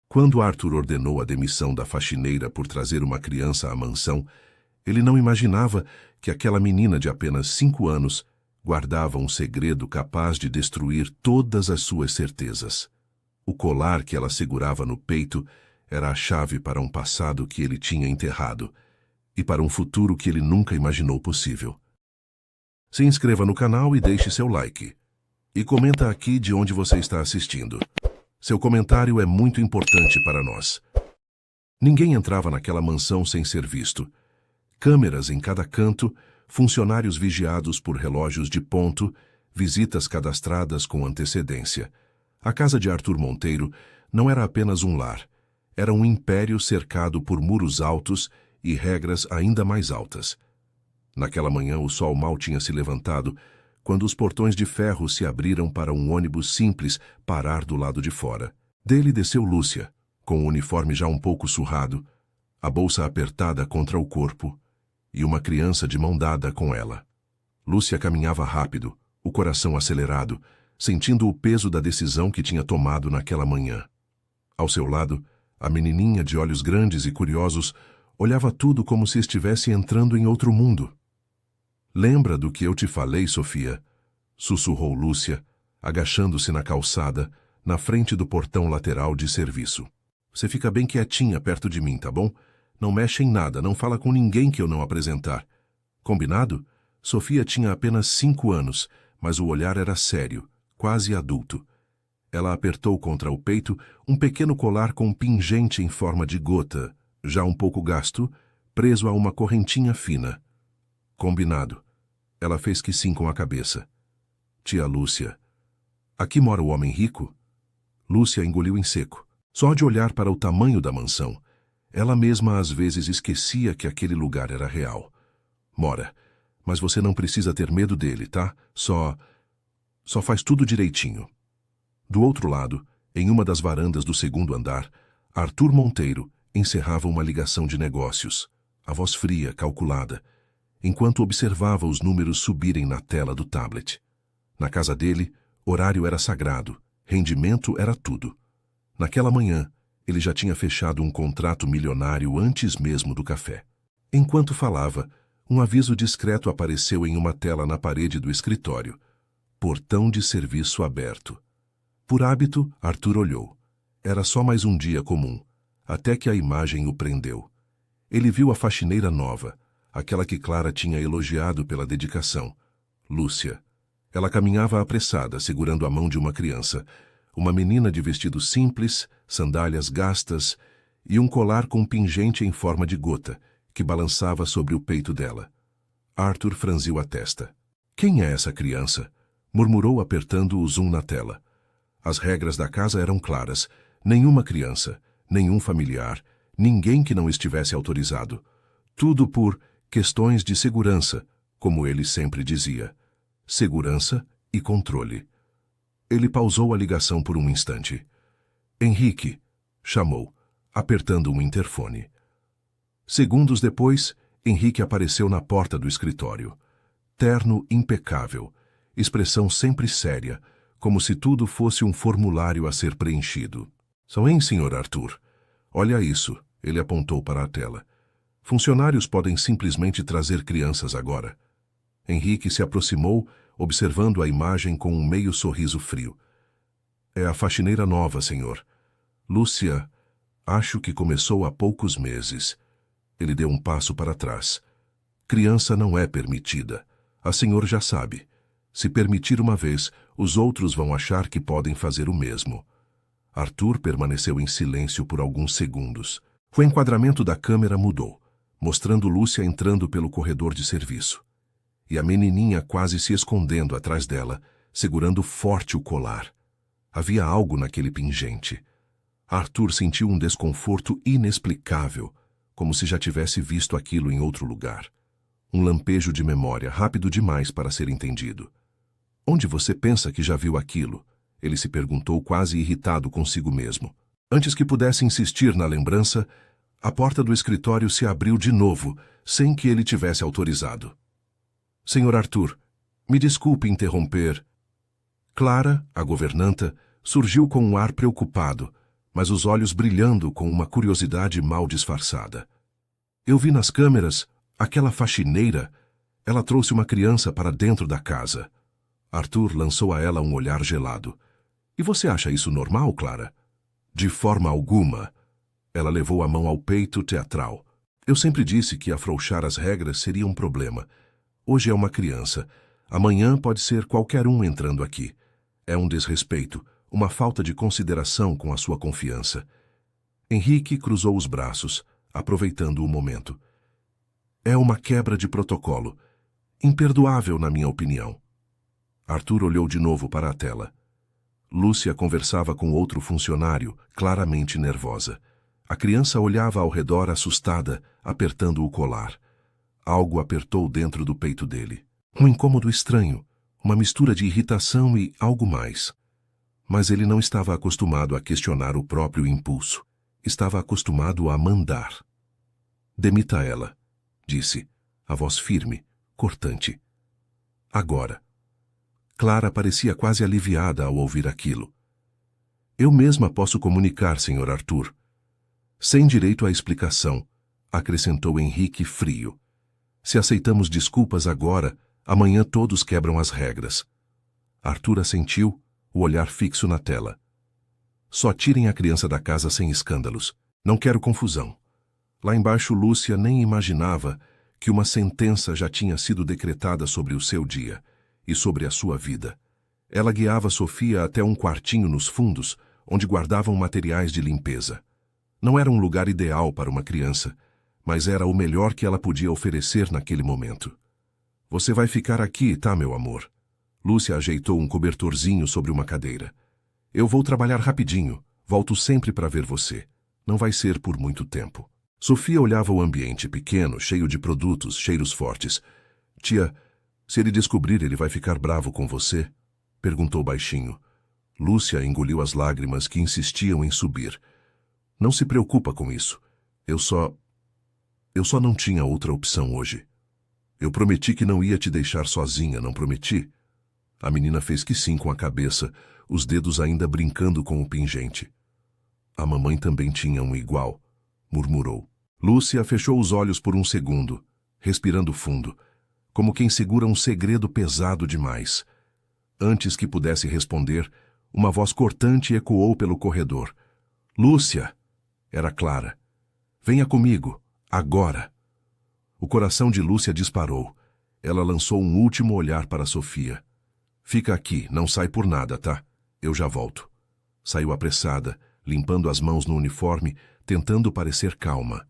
Quando Arthur ordenou a demissão da faxineira por trazer uma criança à mansão, ele não imaginava que aquela menina de apenas 5 anos guardava um segredo capaz de destruir todas as suas certezas. O colar que ela segurava no peito era a chave para um passado que ele tinha enterrado e para um futuro que ele nunca imaginou possível. Se inscreva no canal e deixe seu like. E comenta aqui de onde você está assistindo. Seu comentário é muito importante para nós. Ninguém entrava naquela mansão sem ser visto. Câmeras em cada canto, funcionários vigiados por relógios de ponto, visitas cadastradas com antecedência. A casa de Arthur Monteiro não era apenas um lar. Era um império cercado por muros altos e regras ainda mais altas. Naquela manhã o sol mal tinha se levantado, quando os portões de ferro se abriram para um ônibus simples parar do lado de fora. Dele desceu Lúcia, com o uniforme já um pouco surrado, a bolsa apertada contra o corpo e uma criança de mão dada com ela. Lúcia caminhava rápido, o coração acelerado, sentindo o peso da decisão que tinha tomado naquela manhã. Ao seu lado, a menininha de olhos grandes e curiosos olhava tudo como se estivesse entrando em outro mundo. "Lembra do que eu te falei, Sofia?" sussurrou Lúcia, agachando-se na calçada, na frente do portão lateral de serviço. "Você fica bem quietinha perto de mim, tá bom? Não mexe em nada, não fala com ninguém que eu não apresentar. Combinado?" Sofia tinha apenas 5 anos, mas o olhar era sério, quase adulto. Ela apertou contra o peito um pequeno colar com pingente em forma de gota, já um pouco gasto, preso a uma correntinha fina. "Combinado." Ela fez que sim com a cabeça. "Tia Lúcia, aqui mora o homem rico?" Lúcia engoliu em seco. Só de olhar para o tamanho da mansão, ela mesma às vezes esquecia que aquele lugar era real. "Mora, mas você não precisa ter medo dele, tá? Só faz tudo direitinho." Do outro lado, em uma das varandas do 2º andar, Arthur Monteiro encerrava uma ligação de negócios, a voz fria, calculada, enquanto observava os números subirem na tela do tablet. Na casa dele, horário era sagrado, rendimento era tudo. Naquela manhã, ele já tinha fechado um contrato milionário antes mesmo do café. Enquanto falava, um aviso discreto apareceu em uma tela na parede do escritório. "Portão de serviço aberto." Por hábito, Arthur olhou. Era só mais um dia comum, até que a imagem o prendeu. Ele viu a faxineira nova, aquela que Clara tinha elogiado pela dedicação. Lúcia. Ela caminhava apressada, segurando a mão de uma criança, uma menina de vestido simples, sandálias gastas e um colar com pingente em forma de gota, que balançava sobre o peito dela. Arthur franziu a testa. "Quem é essa criança?" murmurou apertando o zoom na tela. As regras da casa eram claras. Nenhuma criança, nenhum familiar, ninguém que não estivesse autorizado. Tudo por questões de segurança, como ele sempre dizia. Segurança e controle. Ele pausou a ligação por um instante. "Henrique", chamou, apertando um interfone. Segundos depois, Henrique apareceu na porta do escritório. Terno impecável, expressão sempre séria, como se tudo fosse um formulário a ser preenchido. "São em, Sr. Arthur? Olha isso", ele apontou para a tela. "Funcionários podem simplesmente trazer crianças agora." Henrique se aproximou, observando a imagem com um meio sorriso frio. "É a faxineira nova, senhor. Lúcia, acho que começou há poucos meses." Ele deu um passo para trás. "Criança não é permitida. A senhor já sabe. Se permitir uma vez, os outros vão achar que podem fazer o mesmo." Arthur permaneceu em silêncio por alguns segundos. O enquadramento da câmera mudou, mostrando Lúcia entrando pelo corredor de serviço. E a menininha quase se escondendo atrás dela, segurando forte o colar. Havia algo naquele pingente. Arthur sentiu um desconforto inexplicável, como se já tivesse visto aquilo em outro lugar. Um lampejo de memória, rápido demais para ser entendido. "Onde você pensa que já viu aquilo?" Ele se perguntou, quase irritado consigo mesmo. Antes que pudesse insistir na lembrança, a porta do escritório se abriu de novo, sem que ele tivesse autorizado. "Senhor Arthur, me desculpe interromper." Clara, a governanta, surgiu com um ar preocupado, mas os olhos brilhando com uma curiosidade mal disfarçada. Eu vi nas câmeras, aquela faxineira, ela trouxe uma criança para dentro da casa. Arthur lançou a ela um olhar gelado. E você acha isso normal, Clara? De forma alguma. Ela levou a mão ao peito teatral. Eu sempre disse que afrouxar as regras seria um problema. Hoje é uma criança. Amanhã pode ser qualquer um entrando aqui. É um desrespeito, uma falta de consideração com a sua confiança. Henrique cruzou os braços, aproveitando o momento. É uma quebra de protocolo. Imperdoável, na minha opinião. Arthur olhou de novo para a tela. Lúcia conversava com outro funcionário, claramente nervosa. A criança olhava ao redor assustada, apertando o colar. Algo apertou dentro do peito dele. Um incômodo estranho, uma mistura de irritação e algo mais. Mas ele não estava acostumado a questionar o próprio impulso. Estava acostumado a mandar. Demita ela, disse, a voz firme, cortante. Agora. Clara parecia quase aliviada ao ouvir aquilo. Eu mesma posso comunicar, Sr. Arthur. Sem direito à explicação, acrescentou Henrique frio. Se aceitamos desculpas agora, amanhã todos quebram as regras. Arthur assentiu, o olhar fixo na tela. Só tirem a criança da casa sem escândalos. Não quero confusão. Lá embaixo, Lúcia nem imaginava que uma sentença já tinha sido decretada sobre o seu dia e sobre a sua vida. Ela guiava Sofia até um quartinho nos fundos, onde guardavam materiais de limpeza. Não era um lugar ideal para uma criança, mas era o melhor que ela podia oferecer naquele momento. Você vai ficar aqui, tá, meu amor? Lúcia ajeitou um cobertorzinho sobre uma cadeira. Eu vou trabalhar rapidinho, volto sempre para ver você. Não vai ser por muito tempo. Sofia olhava o ambiente pequeno, cheio de produtos, cheiros fortes. Tia, se ele descobrir, ele vai ficar bravo com você? Perguntou baixinho. Lúcia engoliu as lágrimas que insistiam em subir. Não se preocupa com isso. Eu só não tinha outra opção hoje. Eu prometi que não ia te deixar sozinha, não prometi? A menina fez que sim com a cabeça, os dedos ainda brincando com o pingente. A mamãe também tinha um igual, murmurou. Lúcia fechou os olhos por um segundo, respirando fundo, como quem segura um segredo pesado demais. Antes que pudesse responder, uma voz cortante ecoou pelo corredor. Lúcia! Era Clara. Venha comigo, agora! O coração de Lúcia disparou. Ela lançou um último olhar para Sofia. Fica aqui, não sai por nada, tá? Eu já volto. Saiu apressada, limpando as mãos no uniforme, tentando parecer calma.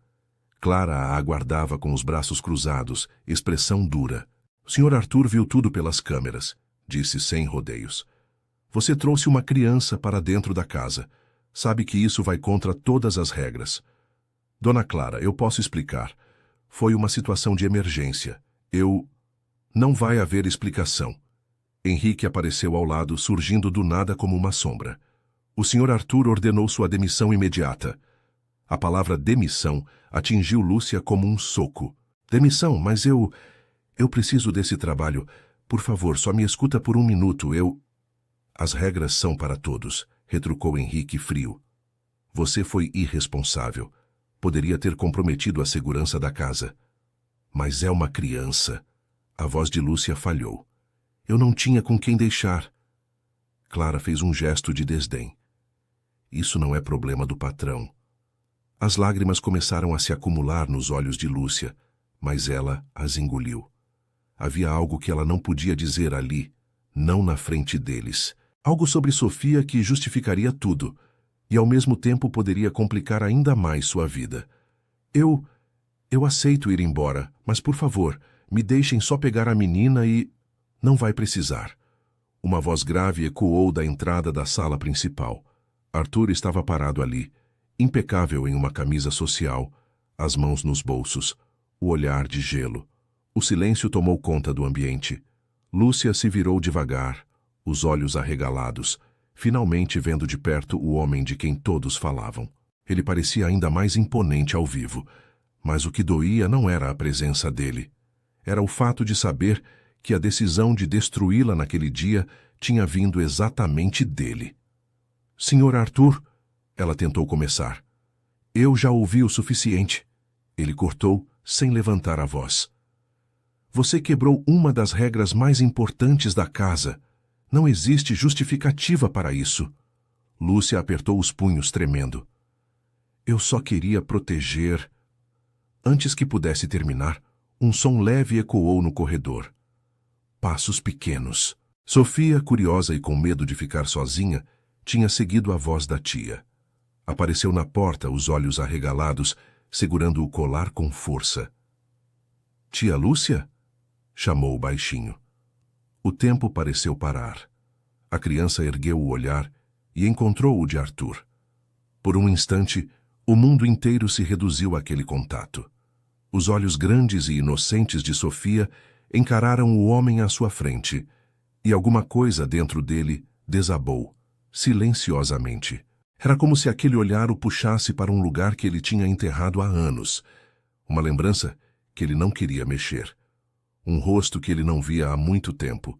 Clara a aguardava com os braços cruzados, expressão dura. O Sr. Arthur viu tudo pelas câmeras, disse sem rodeios. Você trouxe uma criança para dentro da casa. Sabe que isso vai contra todas as regras. Dona Clara, eu posso explicar. Foi uma situação de emergência. Não vai haver explicação. Henrique apareceu ao lado, surgindo do nada como uma sombra. O Sr. Arthur ordenou sua demissão imediata. A palavra demissão atingiu Lúcia como um soco. Demissão, mas eu preciso desse trabalho. Por favor, só me escuta por um minuto, As regras são para todos, retrucou Henrique frio. Você foi irresponsável. Poderia ter comprometido a segurança da casa. Mas é uma criança. A voz de Lúcia falhou. Eu não tinha com quem deixar. Clara fez um gesto de desdém. Isso não é problema do patrão. As lágrimas começaram a se acumular nos olhos de Lúcia, mas ela as engoliu. Havia algo que ela não podia dizer ali, não na frente deles. Algo sobre Sofia que justificaria tudo, e ao mesmo tempo poderia complicar ainda mais sua vida. Eu aceito ir embora, mas por favor, me deixem só pegar a menina e... Não vai precisar. Uma voz grave ecoou da entrada da sala principal. Arthur estava parado ali, impecável em uma camisa social, as mãos nos bolsos, o olhar de gelo. O silêncio tomou conta do ambiente. Lúcia se virou devagar, os olhos arregalados, finalmente vendo de perto o homem de quem todos falavam. Ele parecia ainda mais imponente ao vivo, mas o que doía não era a presença dele. Era o fato de saber que a decisão de destruí-la naquele dia tinha vindo exatamente dele. Sr. Arthur, Ela tentou começar. Eu já ouvi o suficiente. Ele cortou, sem levantar a voz. Você quebrou uma das regras mais importantes da casa. Não existe justificativa para isso. Lúcia apertou os punhos, tremendo. Eu só queria proteger. Antes que pudesse terminar, um som leve ecoou no corredor. Passos pequenos. Sofia, curiosa e com medo de ficar sozinha, tinha seguido a voz da tia. Apareceu na porta, os olhos arregalados, segurando o colar com força. Tia Lúcia? Chamou baixinho. O tempo pareceu parar. A criança ergueu o olhar e encontrou o de Arthur. Por um instante, o mundo inteiro se reduziu àquele contato. Os olhos grandes e inocentes de Sofia encararam o homem à sua frente, e alguma coisa dentro dele desabou, silenciosamente. Era como se aquele olhar o puxasse para um lugar que ele tinha enterrado há anos. Uma lembrança que ele não queria mexer. Um rosto que ele não via há muito tempo.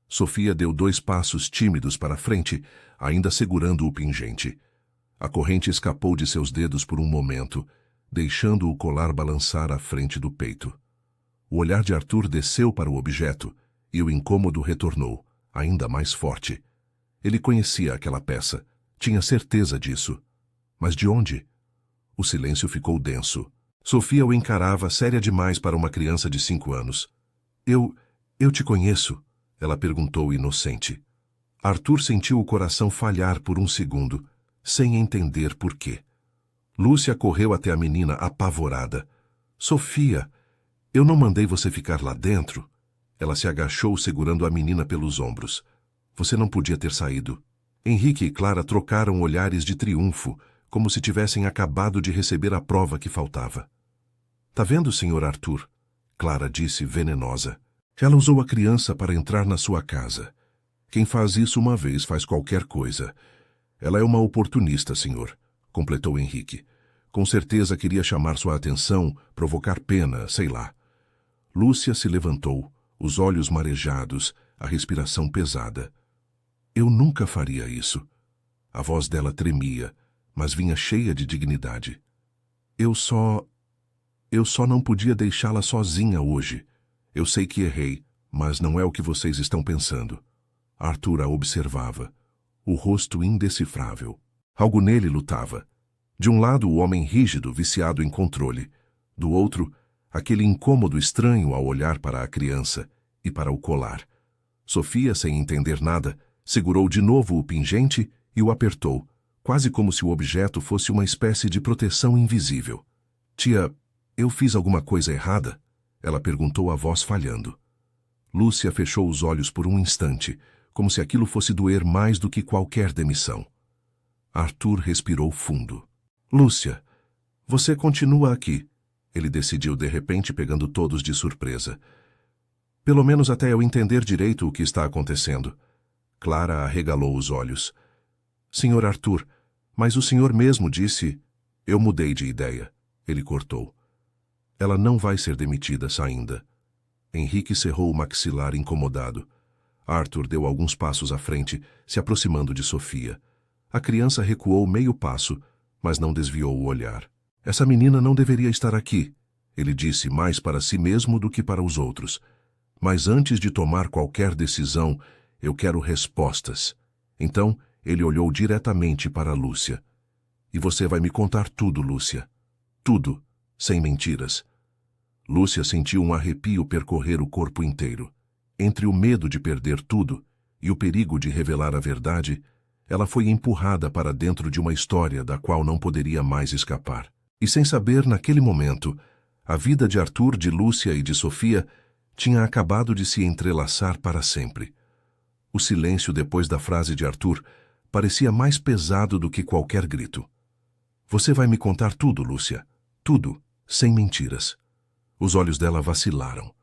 Sofia deu 2 passos tímidos para a frente, ainda segurando o pingente. A corrente escapou de seus dedos por um momento, deixando o colar balançar à frente do peito. O olhar de Arthur desceu para o objeto, e o incômodo retornou, ainda mais forte. Ele conhecia aquela peça, tinha certeza disso. Mas de onde? O silêncio ficou denso. Sofia o encarava, séria demais para uma criança de 5 anos. Eu te conheço? Ela perguntou inocente. Arthur sentiu o coração falhar por um segundo, sem entender por quê. Lúcia correu até a menina apavorada. Sofia, eu não mandei você ficar lá dentro? Ela se agachou segurando a menina pelos ombros. Você não podia ter saído. Henrique e Clara trocaram olhares de triunfo, como se tivessem acabado de receber a prova que faltava. Tá vendo, Sr. Arthur? Clara disse, venenosa. Ela usou a criança para entrar na sua casa. Quem faz isso uma vez faz qualquer coisa. Ela é uma oportunista, senhor, completou Henrique. Com certeza queria chamar sua atenção, provocar pena, sei lá. Lúcia se levantou, os olhos marejados, a respiração pesada. Eu nunca faria isso. A voz dela tremia, mas vinha cheia de dignidade. Eu só não podia deixá-la sozinha hoje. Eu sei que errei, mas não é o que vocês estão pensando. Arthur a observava, o rosto indecifrável. Algo nele lutava. De um lado, o homem rígido, viciado em controle. Do outro, aquele incômodo estranho ao olhar para a criança e para o colar. Sofia, sem entender nada, segurou de novo o pingente e o apertou, quase como se o objeto fosse uma espécie de proteção invisível. Tia, eu fiz alguma coisa errada? Ela perguntou, a voz falhando. Lúcia fechou os olhos por um instante, como se aquilo fosse doer mais do que qualquer demissão. Arthur respirou fundo. Lúcia, você continua aqui, ele decidiu de repente, pegando todos de surpresa. Pelo menos até eu entender direito o que está acontecendo. Clara arregalou os olhos. Senhor Arthur, mas o senhor mesmo disse... Eu mudei de ideia, ele cortou. Ela não vai ser demitida ainda. Henrique cerrou o maxilar incomodado. Arthur deu alguns passos à frente, se aproximando de Sofia. A criança recuou meio passo, mas não desviou o olhar. Essa menina não deveria estar aqui, ele disse, mais para si mesmo do que para os outros. Mas antes de tomar qualquer decisão, eu quero respostas. Então, ele olhou diretamente para Lúcia. E você vai me contar tudo, Lúcia. Tudo, sem mentiras. Lúcia sentiu um arrepio percorrer o corpo inteiro. Entre o medo de perder tudo e o perigo de revelar a verdade, ela foi empurrada para dentro de uma história da qual não poderia mais escapar. E sem saber, naquele momento, a vida de Arthur, de Lúcia e de Sofia tinha acabado de se entrelaçar para sempre. O silêncio depois da frase de Arthur parecia mais pesado do que qualquer grito. Você vai me contar tudo, Lúcia. Tudo, sem mentiras. Os olhos dela vacilaram.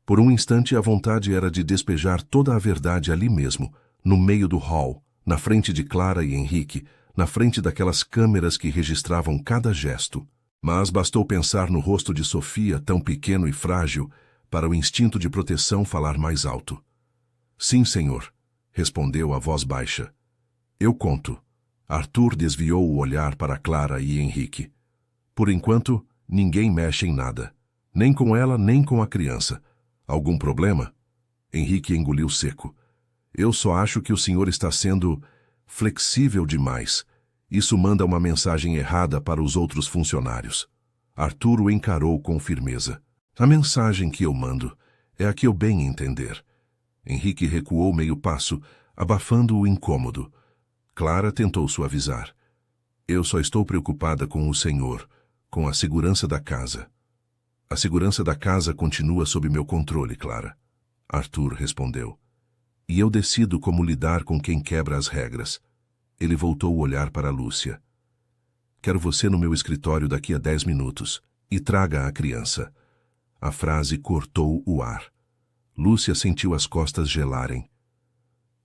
Por um instante, a vontade era de despejar toda a verdade ali mesmo, no meio do hall, na frente de Clara e Henrique, na frente daquelas câmeras que registravam cada gesto. Mas bastou pensar no rosto de Sofia, tão pequeno e frágil, para o instinto de proteção falar mais alto. Sim, senhor, respondeu a voz baixa. Eu conto. Arthur desviou o olhar para Clara e Henrique. Por enquanto, ninguém mexe em nada. Nem com ela, nem com a criança. Algum problema? Henrique engoliu seco. Eu só acho que o senhor está sendo flexível demais. Isso manda uma mensagem errada para os outros funcionários. Arthur o encarou com firmeza. A mensagem que eu mando é a que eu bem entender. Henrique recuou meio passo, abafando o incômodo. Clara tentou suavizar. Eu só estou preocupada com o senhor, com a segurança da casa. A segurança da casa continua sob meu controle, Clara. Arthur respondeu. E eu decido como lidar com quem quebra as regras. Ele voltou o olhar para Lúcia. Quero você no meu escritório daqui a 10 minutos. E traga a criança. A frase cortou o ar. Lúcia sentiu as costas gelarem.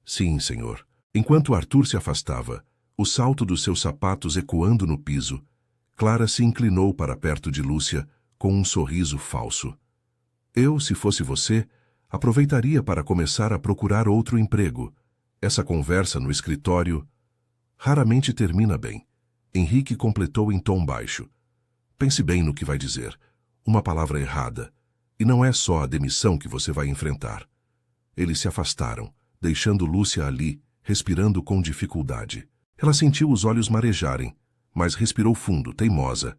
Sim, senhor. Enquanto Arthur se afastava, o salto dos seus sapatos ecoando no piso, Clara se inclinou para perto de Lúcia com um sorriso falso. Eu, se fosse você, aproveitaria para começar a procurar outro emprego. Essa conversa no escritório raramente termina bem. Henrique completou em tom baixo. Pense bem no que vai dizer. Uma palavra errada. E não é só a demissão que você vai enfrentar. Eles se afastaram, deixando Lúcia ali, respirando com dificuldade. Ela sentiu os olhos marejarem, mas respirou fundo, teimosa.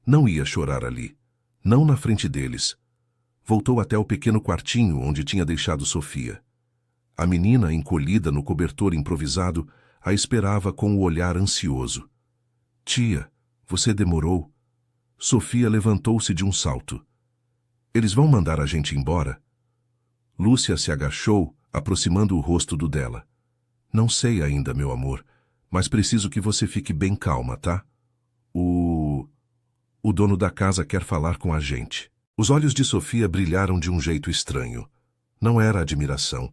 Não ia chorar ali. Não na frente deles. Voltou até o pequeno quartinho onde tinha deixado Sofia. A menina, encolhida no cobertor improvisado, a esperava com o olhar ansioso. Tia, você demorou. Sofia levantou-se de um salto. Eles vão mandar a gente embora? Lúcia se agachou, aproximando o rosto do dela. Não sei ainda, meu amor, mas preciso que você fique bem calma, tá? O dono da casa quer falar com a gente. Os olhos de Sofia brilharam de um jeito estranho. Não era admiração.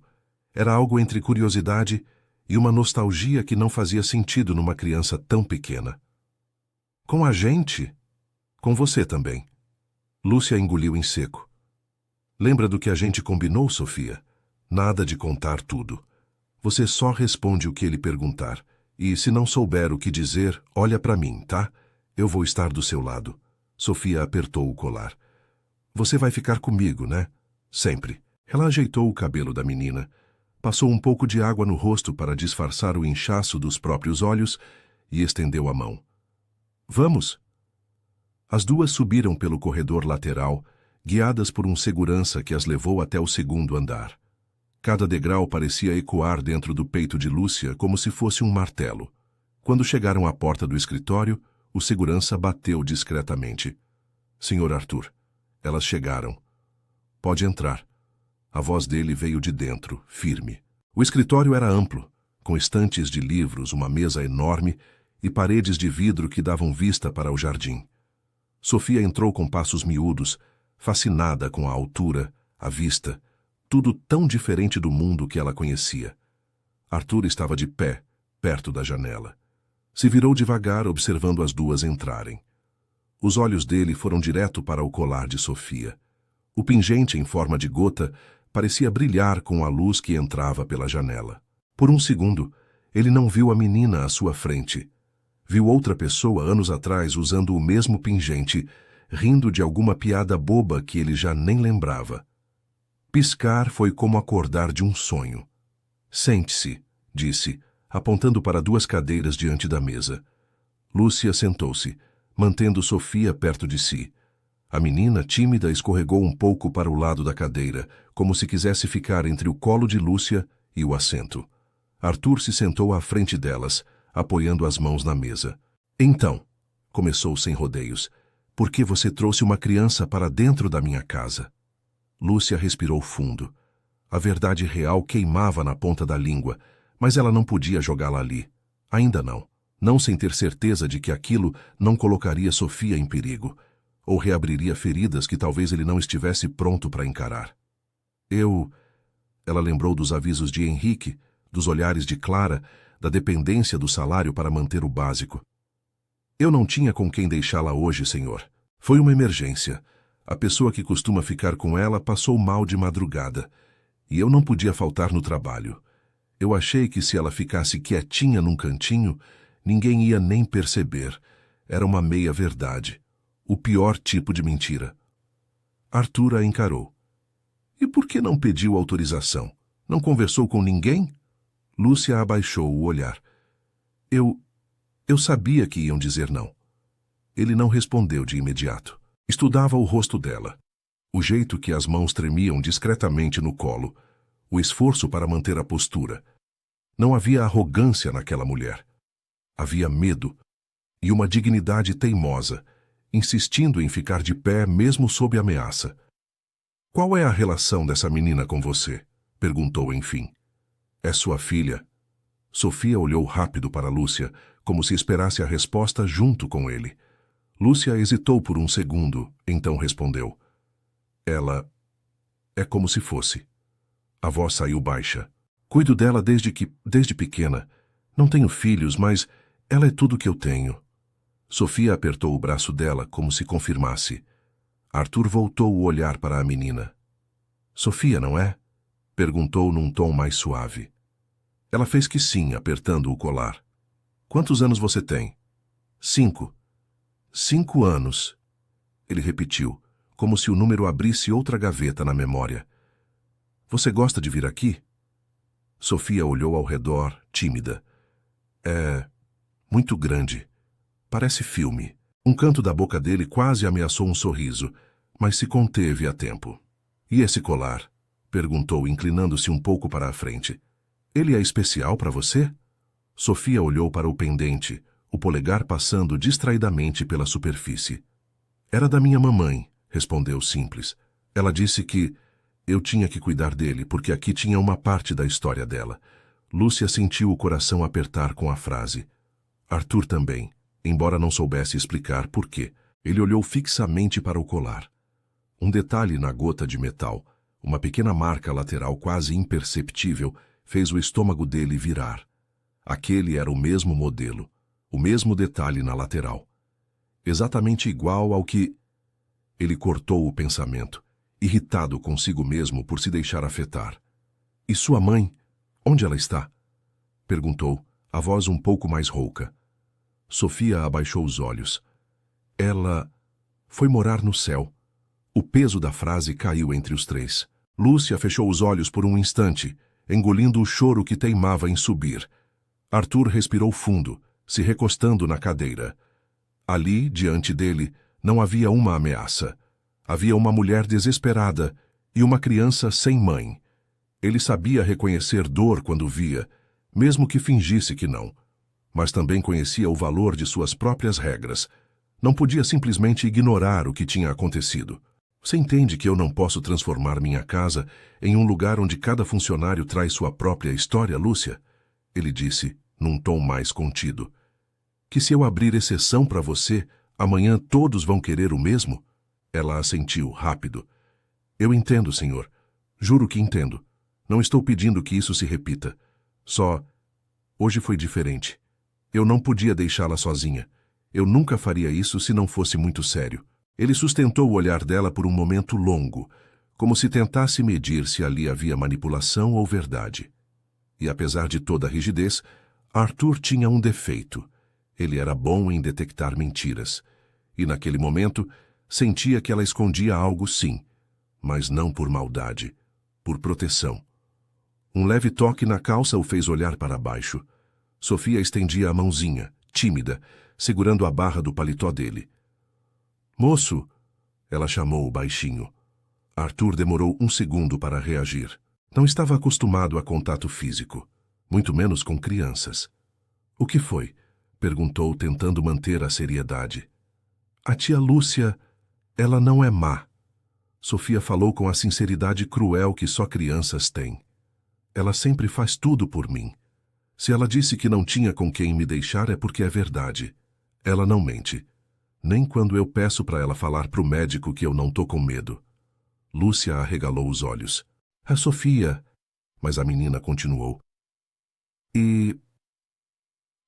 Era algo entre curiosidade e uma nostalgia que não fazia sentido numa criança tão pequena. Com a gente? Com você também. Lúcia engoliu em seco. Lembra do que a gente combinou, Sofia? Nada de contar tudo. Você só responde o que ele perguntar. E se não souber o que dizer, olha para mim, tá? Eu vou estar do seu lado. Sofia apertou o colar. Você vai ficar comigo, né? Sempre. Ela ajeitou o cabelo da menina, passou um pouco de água no rosto para disfarçar o inchaço dos próprios olhos e estendeu a mão. Vamos! As duas subiram pelo corredor lateral, guiadas por um segurança que as levou até o segundo andar. Cada degrau parecia ecoar dentro do peito de Lúcia como se fosse um martelo. Quando chegaram à porta do escritório, o segurança bateu discretamente. Senhor Arthur, elas chegaram. Pode entrar. A voz dele veio de dentro, firme. O escritório era amplo, com estantes de livros, uma mesa enorme e paredes de vidro que davam vista para o jardim. Sofia entrou com passos miúdos, fascinada com a altura, a vista, tudo tão diferente do mundo que ela conhecia. Arthur estava de pé, perto da janela. Se virou devagar, observando as duas entrarem. Os olhos dele foram direto para o colar de Sofia. O pingente em forma de gota parecia brilhar com a luz que entrava pela janela. Por um segundo, ele não viu a menina à sua frente. Viu outra pessoa anos atrás usando o mesmo pingente, rindo de alguma piada boba que ele já nem lembrava. Piscar foi como acordar de um sonho. Sente-se, disse, apontando para duas cadeiras diante da mesa. Lúcia sentou-se, mantendo Sofia perto de si. A menina, tímida, escorregou um pouco para o lado da cadeira, como se quisesse ficar entre o colo de Lúcia e o assento. Arthur se sentou à frente delas, apoiando as mãos na mesa. Então, começou sem rodeios, por que você trouxe uma criança para dentro da minha casa? Lúcia respirou fundo. A verdade real queimava na ponta da língua, mas ela não podia jogá-la ali. Ainda não. Não sem ter certeza de que aquilo não colocaria Sofia em perigo, ou reabriria feridas que talvez ele não estivesse pronto para encarar. Ela lembrou dos avisos de Henrique, dos olhares de Clara, da dependência do salário para manter o básico. Eu não tinha com quem deixá-la hoje, senhor. Foi uma emergência. A pessoa que costuma ficar com ela passou mal de madrugada, e eu não podia faltar no trabalho. Eu achei que se ela ficasse quietinha num cantinho, Ninguém ia nem perceber. Era uma meia-verdade. O pior tipo de mentira. Arthur a encarou. E por que não pediu autorização? Não conversou com ninguém? Lúcia abaixou o olhar. Eu sabia que iam dizer não. Ele não respondeu de imediato. Estudava o rosto dela. O jeito que as mãos tremiam discretamente no colo. O esforço para manter a postura. Não havia arrogância naquela mulher. Havia medo e uma dignidade teimosa, insistindo em ficar de pé mesmo sob ameaça. Qual é a relação dessa menina com você? Perguntou enfim. É sua filha? Sofia olhou rápido para Lúcia, como se esperasse a resposta junto com ele. Lúcia hesitou por um segundo, então respondeu. Ela é como se fosse. A voz saiu baixa. Cuido dela desde pequena. Não tenho filhos, mas ela é tudo que eu tenho. Sofia apertou o braço dela como se confirmasse. Arthur voltou o olhar para a menina. Sofia, não é? Perguntou num tom mais suave. Ela fez que sim, apertando o colar. Quantos anos você tem? 5. 5 anos. Ele repetiu, como se o número abrisse outra gaveta na memória. Você gosta de vir aqui? Sofia olhou ao redor, tímida. É muito grande. Parece filme. Um canto da boca dele quase ameaçou um sorriso, mas se conteve a tempo. E esse colar? Perguntou, inclinando-se um pouco para a frente. Ele é especial para você? Sofia olhou para o pendente, o polegar passando distraidamente pela superfície. Era da minha mamãe, respondeu simples. Ela disse que eu tinha que cuidar dele, porque aqui tinha uma parte da história dela. Lúcia sentiu o coração apertar com a frase. Arthur também, embora não soubesse explicar por quê. Ele olhou fixamente para o colar. Um detalhe na gota de metal, uma pequena marca lateral quase imperceptível, fez o estômago dele virar. Aquele era o mesmo modelo, o mesmo detalhe na lateral. Exatamente igual ao que... Ele cortou o pensamento, irritado consigo mesmo por se deixar afetar. E sua mãe? Onde ela está? Perguntou, a voz um pouco mais rouca. Sofia abaixou os olhos. Ela foi morar no céu. O peso da frase caiu entre os três. Lúcia fechou os olhos por um instante, engolindo o choro que teimava em subir. Arthur respirou fundo, se recostando na cadeira. Ali, diante dele, não havia uma ameaça. Havia uma mulher desesperada e uma criança sem mãe. Ele sabia reconhecer dor quando via, mesmo que fingisse que não. Mas também conhecia o valor de suas próprias regras. Não podia simplesmente ignorar o que tinha acontecido. Você entende que eu não posso transformar minha casa em um lugar onde cada funcionário traz sua própria história, Lúcia? Ele disse, num tom mais contido. Que se eu abrir exceção para você, amanhã todos vão querer o mesmo? Ela assentiu, rápido. Eu entendo, senhor. Juro que entendo. Não estou pedindo que isso se repita. Só... Hoje foi diferente. Eu não podia deixá-la sozinha. Eu nunca faria isso se não fosse muito sério. Ele sustentou o olhar dela por um momento longo, como se tentasse medir se ali havia manipulação ou verdade. E apesar de toda a rigidez, Arthur tinha um defeito. Ele era bom em detectar mentiras. E naquele momento, sentia que ela escondia algo sim, mas não por maldade, por proteção. Um leve toque na calça o fez olhar para baixo. Sofia estendia a mãozinha, tímida, segurando a barra do paletó dele. Moço! Ela chamou baixinho. Arthur demorou um segundo para reagir. Não estava acostumado a contato físico, muito menos com crianças. O que foi? Perguntou, tentando manter a seriedade. A tia Lúcia, ela não é má. Sofia falou com a sinceridade cruel que só crianças têm. Ela sempre faz tudo por mim. Se ela disse que não tinha com quem me deixar é porque é verdade. Ela não mente. Nem quando eu peço para ela falar pro médico que eu não tô com medo. Lúcia arregalou os olhos. É Sofia. Mas a menina continuou. E...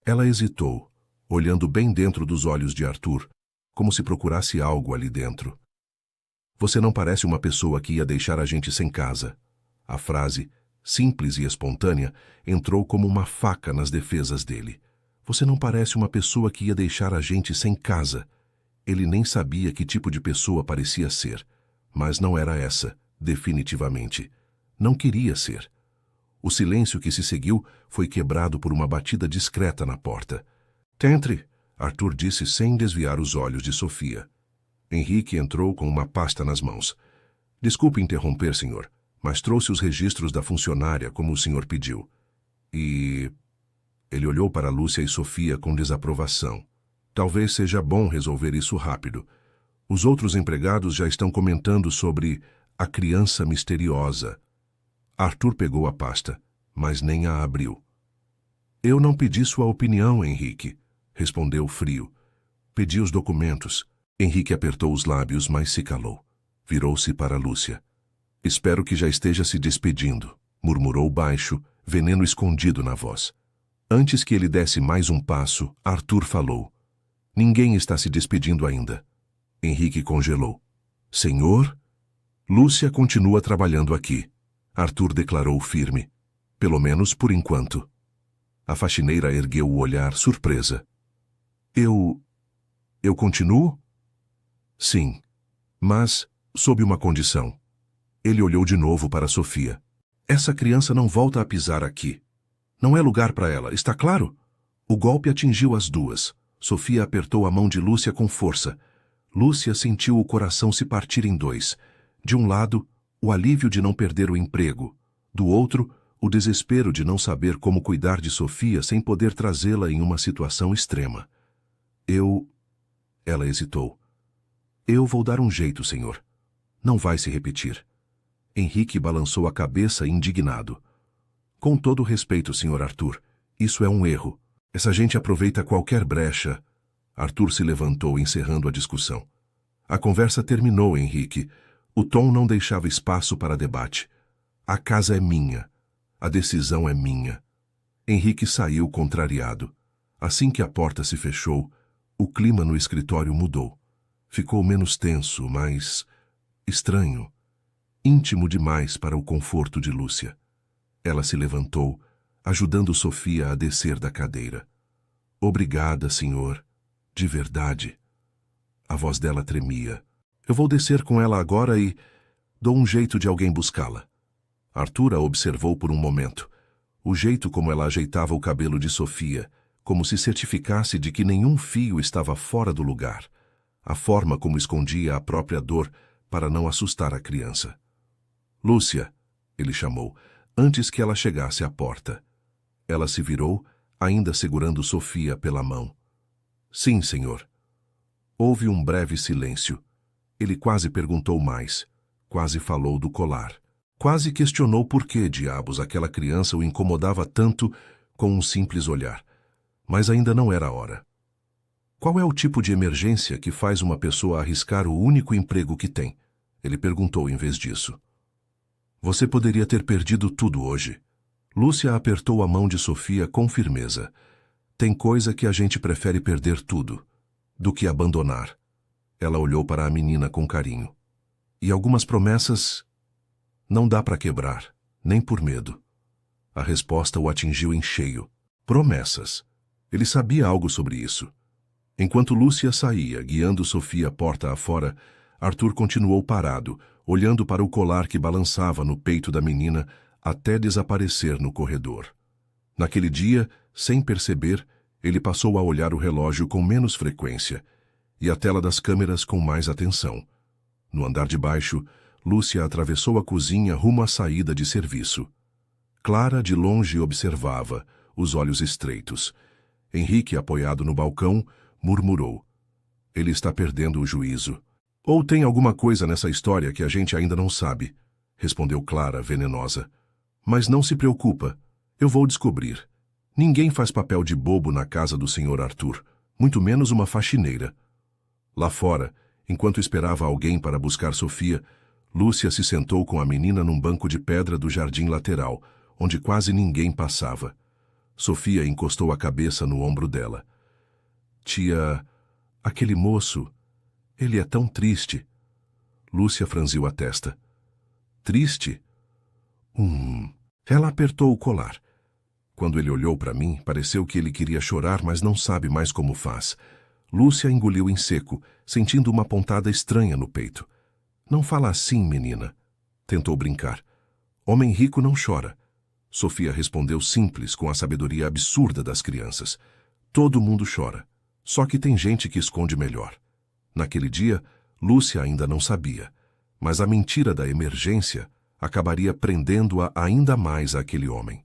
Ela hesitou, olhando bem dentro dos olhos de Arthur, como se procurasse algo ali dentro. Você não parece uma pessoa que ia deixar a gente sem casa. A frase, simples e espontânea, entrou como uma faca nas defesas dele. Você não parece uma pessoa que ia deixar a gente sem casa. Ele nem sabia que tipo de pessoa parecia ser. Mas não era essa, definitivamente. Não queria ser. O silêncio que se seguiu foi quebrado por uma batida discreta na porta. Entre, Arthur disse sem desviar os olhos de Sofia. Henrique entrou com uma pasta nas mãos. Desculpe interromper, senhor, mas trouxe os registros da funcionária como o senhor pediu. E... Ele olhou para Lúcia e Sofia com desaprovação. Talvez seja bom resolver isso rápido. Os outros empregados já estão comentando sobre a criança misteriosa. Arthur pegou a pasta, mas nem a abriu. Eu não pedi sua opinião, Henrique, respondeu frio. Pedi os documentos. Henrique apertou os lábios, mas se calou. Virou-se para Lúcia. Espero que já esteja se despedindo, murmurou baixo, veneno escondido na voz. Antes que ele desse mais um passo, Arthur falou. Ninguém está se despedindo ainda. Henrique congelou. Senhor? Lúcia continua trabalhando aqui. Arthur declarou firme. Pelo menos por enquanto. A faxineira ergueu o olhar, surpresa. Eu continuo? Sim. Mas, sob uma condição. Ele olhou de novo para Sofia. Essa criança não volta a pisar aqui. Não é lugar para ela, está claro? O golpe atingiu as duas. Sofia apertou a mão de Lúcia com força. Lúcia sentiu o coração se partir em dois. De um lado, o alívio de não perder o emprego. Do outro, o desespero de não saber como cuidar de Sofia sem poder trazê-la em uma situação extrema. Ela hesitou. Eu vou dar um jeito, senhor. Não vai se repetir. Henrique balançou a cabeça indignado. Com todo respeito, Sr. Arthur, isso é um erro. Essa gente aproveita qualquer brecha. Arthur se levantou, encerrando a discussão. A conversa terminou, Henrique. O tom não deixava espaço para debate. A casa é minha. A decisão é minha. Henrique saiu contrariado. Assim que a porta se fechou, o clima no escritório mudou. Ficou menos tenso, mais estranho. Íntimo demais para o conforto de Lúcia. Ela se levantou, ajudando Sofia a descer da cadeira. Obrigada, senhor. De verdade. A voz dela tremia. Eu vou descer com ela agora e dou um jeito de alguém buscá-la. Arthur a observou por um momento. O jeito como ela ajeitava o cabelo de Sofia, como se certificasse de que nenhum fio estava fora do lugar. A forma como escondia a própria dor para não assustar a criança. Lúcia, ele chamou, antes que ela chegasse à porta. Ela se virou, ainda segurando Sofia pela mão. Sim, senhor. Houve um breve silêncio. Ele quase perguntou mais. Quase falou do colar. Quase questionou por que diabos aquela criança o incomodava tanto com um simples olhar. Mas ainda não era a hora. Qual é o tipo de emergência que faz uma pessoa arriscar o único emprego que tem? Ele perguntou em vez disso. Você poderia ter perdido tudo hoje. Lúcia apertou a mão de Sofia com firmeza. Tem coisa que a gente prefere perder tudo, do que abandonar. Ela olhou para a menina com carinho. E algumas promessas não dá para quebrar, nem por medo. A resposta o atingiu em cheio. Promessas. Ele sabia algo sobre isso. Enquanto Lúcia saía, guiando Sofia porta afora, Arthur continuou parado, olhando para o colar que balançava no peito da menina até desaparecer no corredor. Naquele dia, sem perceber, ele passou a olhar o relógio com menos frequência e a tela das câmeras com mais atenção. No andar de baixo, Lúcia atravessou a cozinha rumo à saída de serviço. Clara de longe observava, os olhos estreitos. Henrique, apoiado no balcão, murmurou. Ele está perdendo o juízo. Ou tem alguma coisa nessa história que a gente ainda não sabe, respondeu Clara, venenosa. Mas não se preocupa, eu vou descobrir. Ninguém faz papel de bobo na casa do Sr. Arthur, muito menos uma faxineira. Lá fora, enquanto esperava alguém para buscar Sofia, Lúcia se sentou com a menina num banco de pedra do jardim lateral, onde quase ninguém passava. Sofia encostou a cabeça no ombro dela. Tia, aquele moço, ele é tão triste. Lúcia franziu a testa. Triste? Ela apertou o colar. Quando ele olhou para mim, pareceu que ele queria chorar, mas não sabe mais como faz. Lúcia engoliu em seco, sentindo uma pontada estranha no peito. Não fala assim, menina. Tentou brincar. Homem rico não chora. Sofia respondeu simples, com a sabedoria absurda das crianças. Todo mundo chora. Só que tem gente que esconde melhor. Naquele dia, Lúcia ainda não sabia. Mas a mentira da emergência acabaria prendendo-a ainda mais àquele homem.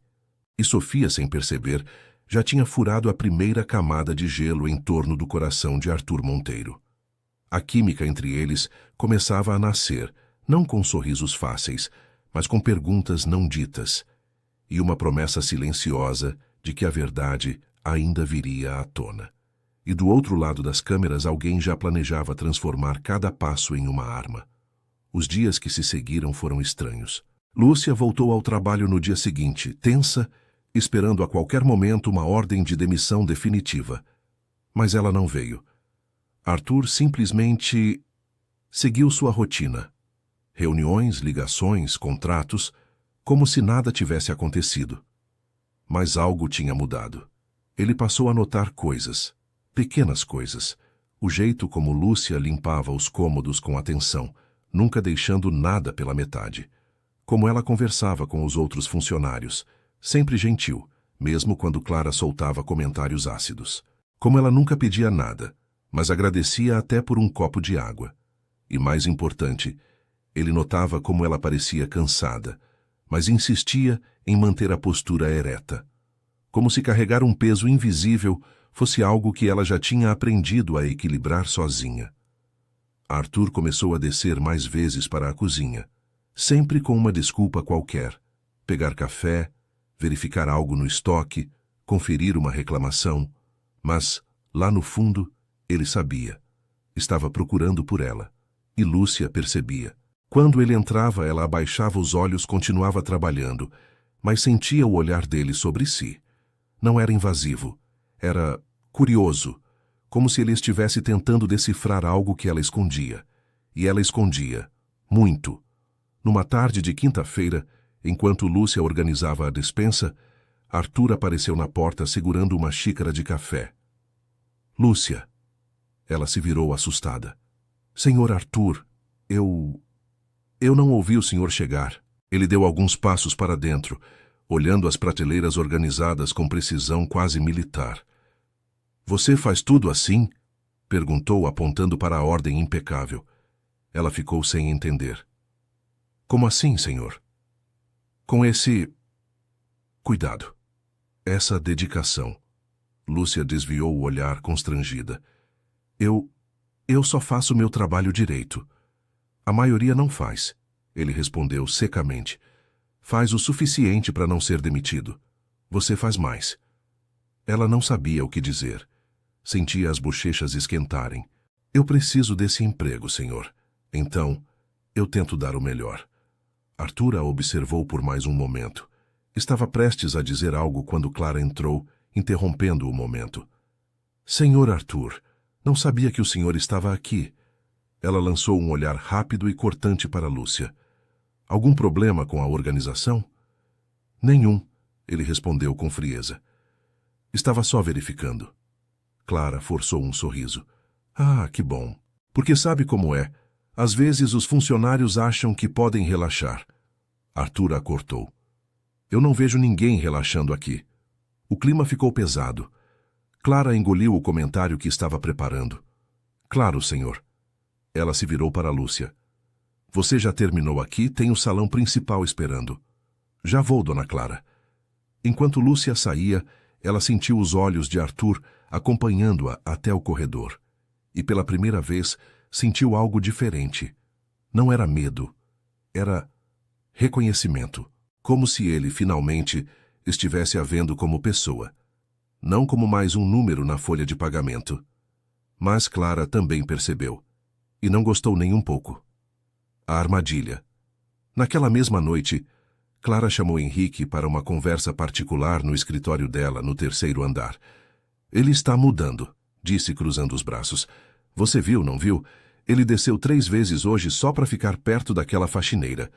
E Sofia, sem perceber, já tinha furado a primeira camada de gelo em torno do coração de Arthur Monteiro. A química entre eles começava a nascer, não com sorrisos fáceis, mas com perguntas não ditas, e uma promessa silenciosa de que a verdade ainda viria à tona. E do outro lado das câmeras alguém já planejava transformar cada passo em uma arma. Os dias que se seguiram foram estranhos. Lúcia voltou ao trabalho no dia seguinte, tensa, esperando a qualquer momento uma ordem de demissão definitiva. Mas ela não veio. Arthur simplesmente seguiu sua rotina. Reuniões, ligações, contratos, como se nada tivesse acontecido. Mas algo tinha mudado. Ele passou a notar coisas, pequenas coisas. O jeito como Lúcia limpava os cômodos com atenção, nunca deixando nada pela metade. Como ela conversava com os outros funcionários, sempre gentil, mesmo quando Clara soltava comentários ácidos. Como ela nunca pedia nada, mas agradecia até por um copo de água. E mais importante, ele notava como ela parecia cansada, mas insistia em manter a postura ereta. Como se carregar um peso invisível fosse algo que ela já tinha aprendido a equilibrar sozinha. Arthur começou a descer mais vezes para a cozinha, sempre com uma desculpa qualquer. Pegar café, verificar algo no estoque, conferir uma reclamação. Mas, lá no fundo, ele sabia. Estava procurando por ela. E Lúcia percebia. Quando ele entrava, ela abaixava os olhos, continuava trabalhando, mas sentia o olhar dele sobre si. Não era invasivo. Era curioso, como se ele estivesse tentando decifrar algo que ela escondia. E ela escondia. Muito. Numa tarde de quinta-feira, enquanto Lúcia organizava a despensa, Arthur apareceu na porta segurando uma xícara de café. Lúcia. Ela se virou assustada. Senhor Arthur, eu não ouvi o senhor chegar. Ele deu alguns passos para dentro, olhando as prateleiras organizadas com precisão quase militar. Você faz tudo assim? Perguntou, apontando para a ordem impecável. Ela ficou sem entender. Como assim, senhor? Com esse cuidado, essa dedicação. Lúcia desviou o olhar constrangida. Eu só faço meu trabalho direito. A maioria não faz, ele respondeu secamente. Faz o suficiente para não ser demitido. Você faz mais. Ela não sabia o que dizer. Sentia as bochechas esquentarem. Eu preciso desse emprego, senhor. Então, eu tento dar o melhor. Arthur a observou por mais um momento. Estava prestes a dizer algo quando Clara entrou, interrompendo o momento. Senhor Arthur, não sabia que o senhor estava aqui. Ela lançou um olhar rápido e cortante para Lúcia. Algum problema com a organização? Nenhum, ele respondeu com frieza. Estava só verificando. Clara forçou um sorriso. Ah, que bom. Porque sabe como é. Às vezes os funcionários acham que podem relaxar. Arthur a cortou. Eu não vejo ninguém relaxando aqui. O clima ficou pesado. Clara engoliu o comentário que estava preparando. Claro, senhor. Ela se virou para Lúcia. Você já terminou aqui, tem o salão principal esperando. Já vou, dona Clara. Enquanto Lúcia saía, ela sentiu os olhos de Arthur acompanhando-a até o corredor. E pela primeira vez, sentiu algo diferente. Não era medo. Era reconhecimento. Como se ele, finalmente, estivesse a vendo como pessoa. Não como mais um número na folha de pagamento. Mas Clara também percebeu. E não gostou nem um pouco. A armadilha. Naquela mesma noite, Clara chamou Henrique para uma conversa particular no escritório dela, no terceiro andar. Ele está mudando, disse cruzando os braços. Você viu, não viu? Ele desceu 3 vezes hoje só para ficar perto daquela faxineira.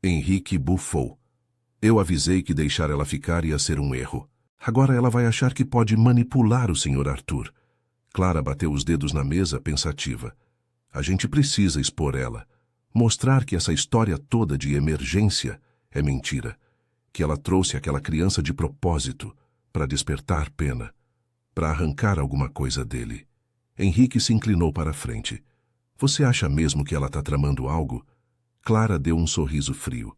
Henrique bufou. Eu avisei que deixar ela ficar ia ser um erro. Agora ela vai achar que pode manipular o Sr. Arthur. Clara bateu os dedos na mesa, pensativa. A gente precisa expor ela. Mostrar que essa história toda de emergência é mentira. Que ela trouxe aquela criança de propósito, para despertar pena, para arrancar alguma coisa dele. Henrique se inclinou para a frente. Você acha mesmo que ela está tramando algo? Clara deu um sorriso frio.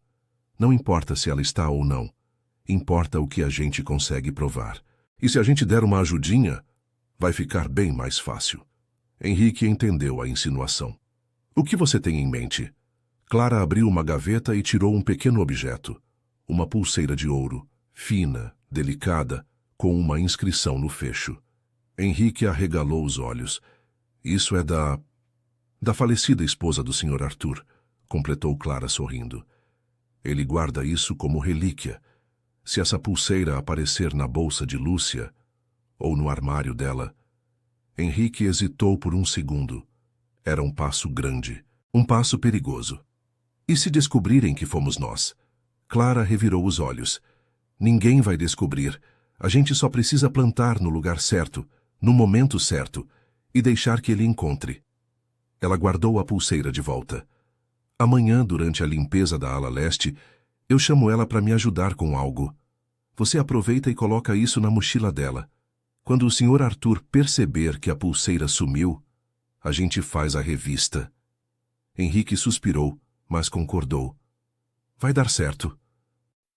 Não importa se ela está ou não. Importa o que a gente consegue provar. E se a gente der uma ajudinha, vai ficar bem mais fácil. Henrique entendeu a insinuação. O que você tem em mente? Clara abriu uma gaveta e tirou um pequeno objeto. Uma pulseira de ouro, fina, delicada, com uma inscrição no fecho. Henrique arregalou os olhos. Isso é da falecida esposa do Sr. Arthur, completou Clara sorrindo. Ele guarda isso como relíquia. Se essa pulseira aparecer na bolsa de Lúcia, ou no armário dela... Henrique hesitou por um segundo. Era um passo grande, um passo perigoso. E se descobrirem que fomos nós? Clara revirou os olhos. Ninguém vai descobrir. A gente só precisa plantar no lugar certo, no momento certo, e deixar que ele encontre. Ela guardou a pulseira de volta. Amanhã, durante a limpeza da ala leste, eu chamo ela para me ajudar com algo. Você aproveita e coloca isso na mochila dela. Quando o Sr. Arthur perceber que a pulseira sumiu, a gente faz a revista. Henrique suspirou, mas concordou. Vai dar certo.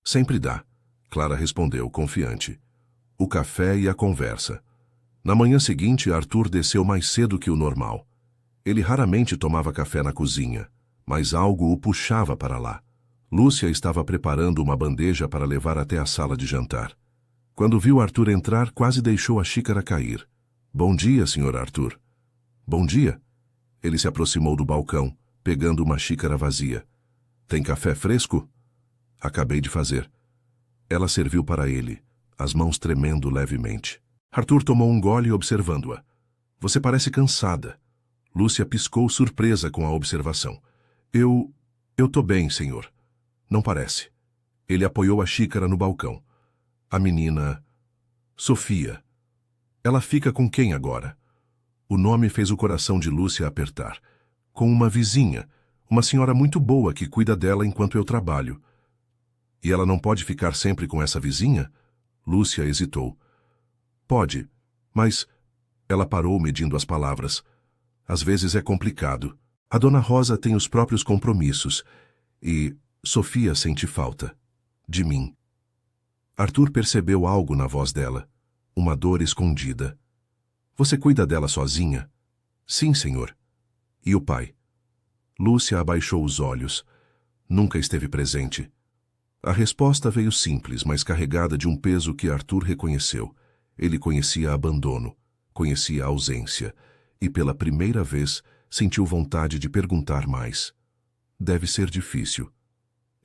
Sempre dá, Clara respondeu, confiante. O café e a conversa. Na manhã seguinte, Arthur desceu mais cedo que o normal. Ele raramente tomava café na cozinha, mas algo o puxava para lá. Lúcia estava preparando uma bandeja para levar até a sala de jantar. Quando viu Arthur entrar, quase deixou a xícara cair. Bom dia, Sr. Arthur. Bom dia. Ele se aproximou do balcão, pegando uma xícara vazia. Tem café fresco? Acabei de fazer. Ela serviu para ele, as mãos tremendo levemente. Arthur tomou um gole observando-a. Você parece cansada. Lúcia piscou surpresa com a observação. Eu tô bem, senhor. Não parece. Ele apoiou a xícara no balcão. A menina... Sofia. Ela fica com quem agora? O nome fez o coração de Lúcia apertar. Com uma vizinha, uma senhora muito boa que cuida dela enquanto eu trabalho. E ela não pode ficar sempre com essa vizinha? Lúcia hesitou. Pode, mas... Ela parou medindo as palavras. Às vezes é complicado. A dona Rosa tem os próprios compromissos. E Sofia sente falta. De mim. Arthur percebeu algo na voz dela. Uma dor escondida. Você cuida dela sozinha? Sim, senhor. E o pai? Lúcia abaixou os olhos. Nunca esteve presente. A resposta veio simples, mas carregada de um peso que Arthur reconheceu. Ele conhecia abandono, conhecia ausência, e pela primeira vez sentiu vontade de perguntar mais. Deve ser difícil.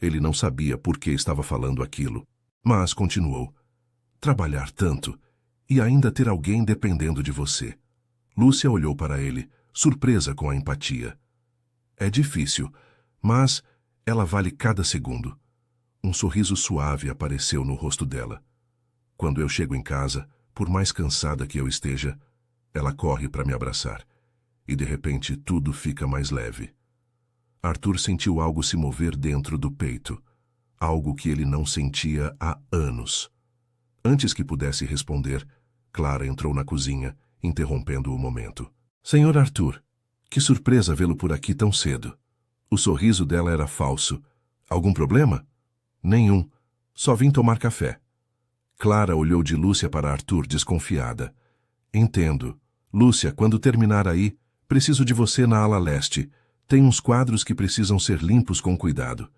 Ele não sabia por que estava falando aquilo. Mas continuou. Trabalhar tanto e ainda ter alguém dependendo de você. Lúcia olhou para ele, surpresa com a empatia. É difícil, mas ela vale cada segundo. Um sorriso suave apareceu no rosto dela. Quando eu chego em casa, por mais cansada que eu esteja, ela corre para me abraçar. E de repente tudo fica mais leve. Arthur sentiu algo se mover dentro do peito. Algo que ele não sentia há anos. Antes que pudesse responder, Clara entrou na cozinha, interrompendo o momento. Senhor Arthur, que surpresa vê-lo por aqui tão cedo. O sorriso dela era falso. Algum problema? Nenhum. Só vim tomar café. Clara olhou de Lúcia para Arthur, desconfiada. Entendo. Lúcia, quando terminar aí, preciso de você na ala leste. Tem uns quadros que precisam ser limpos com cuidado.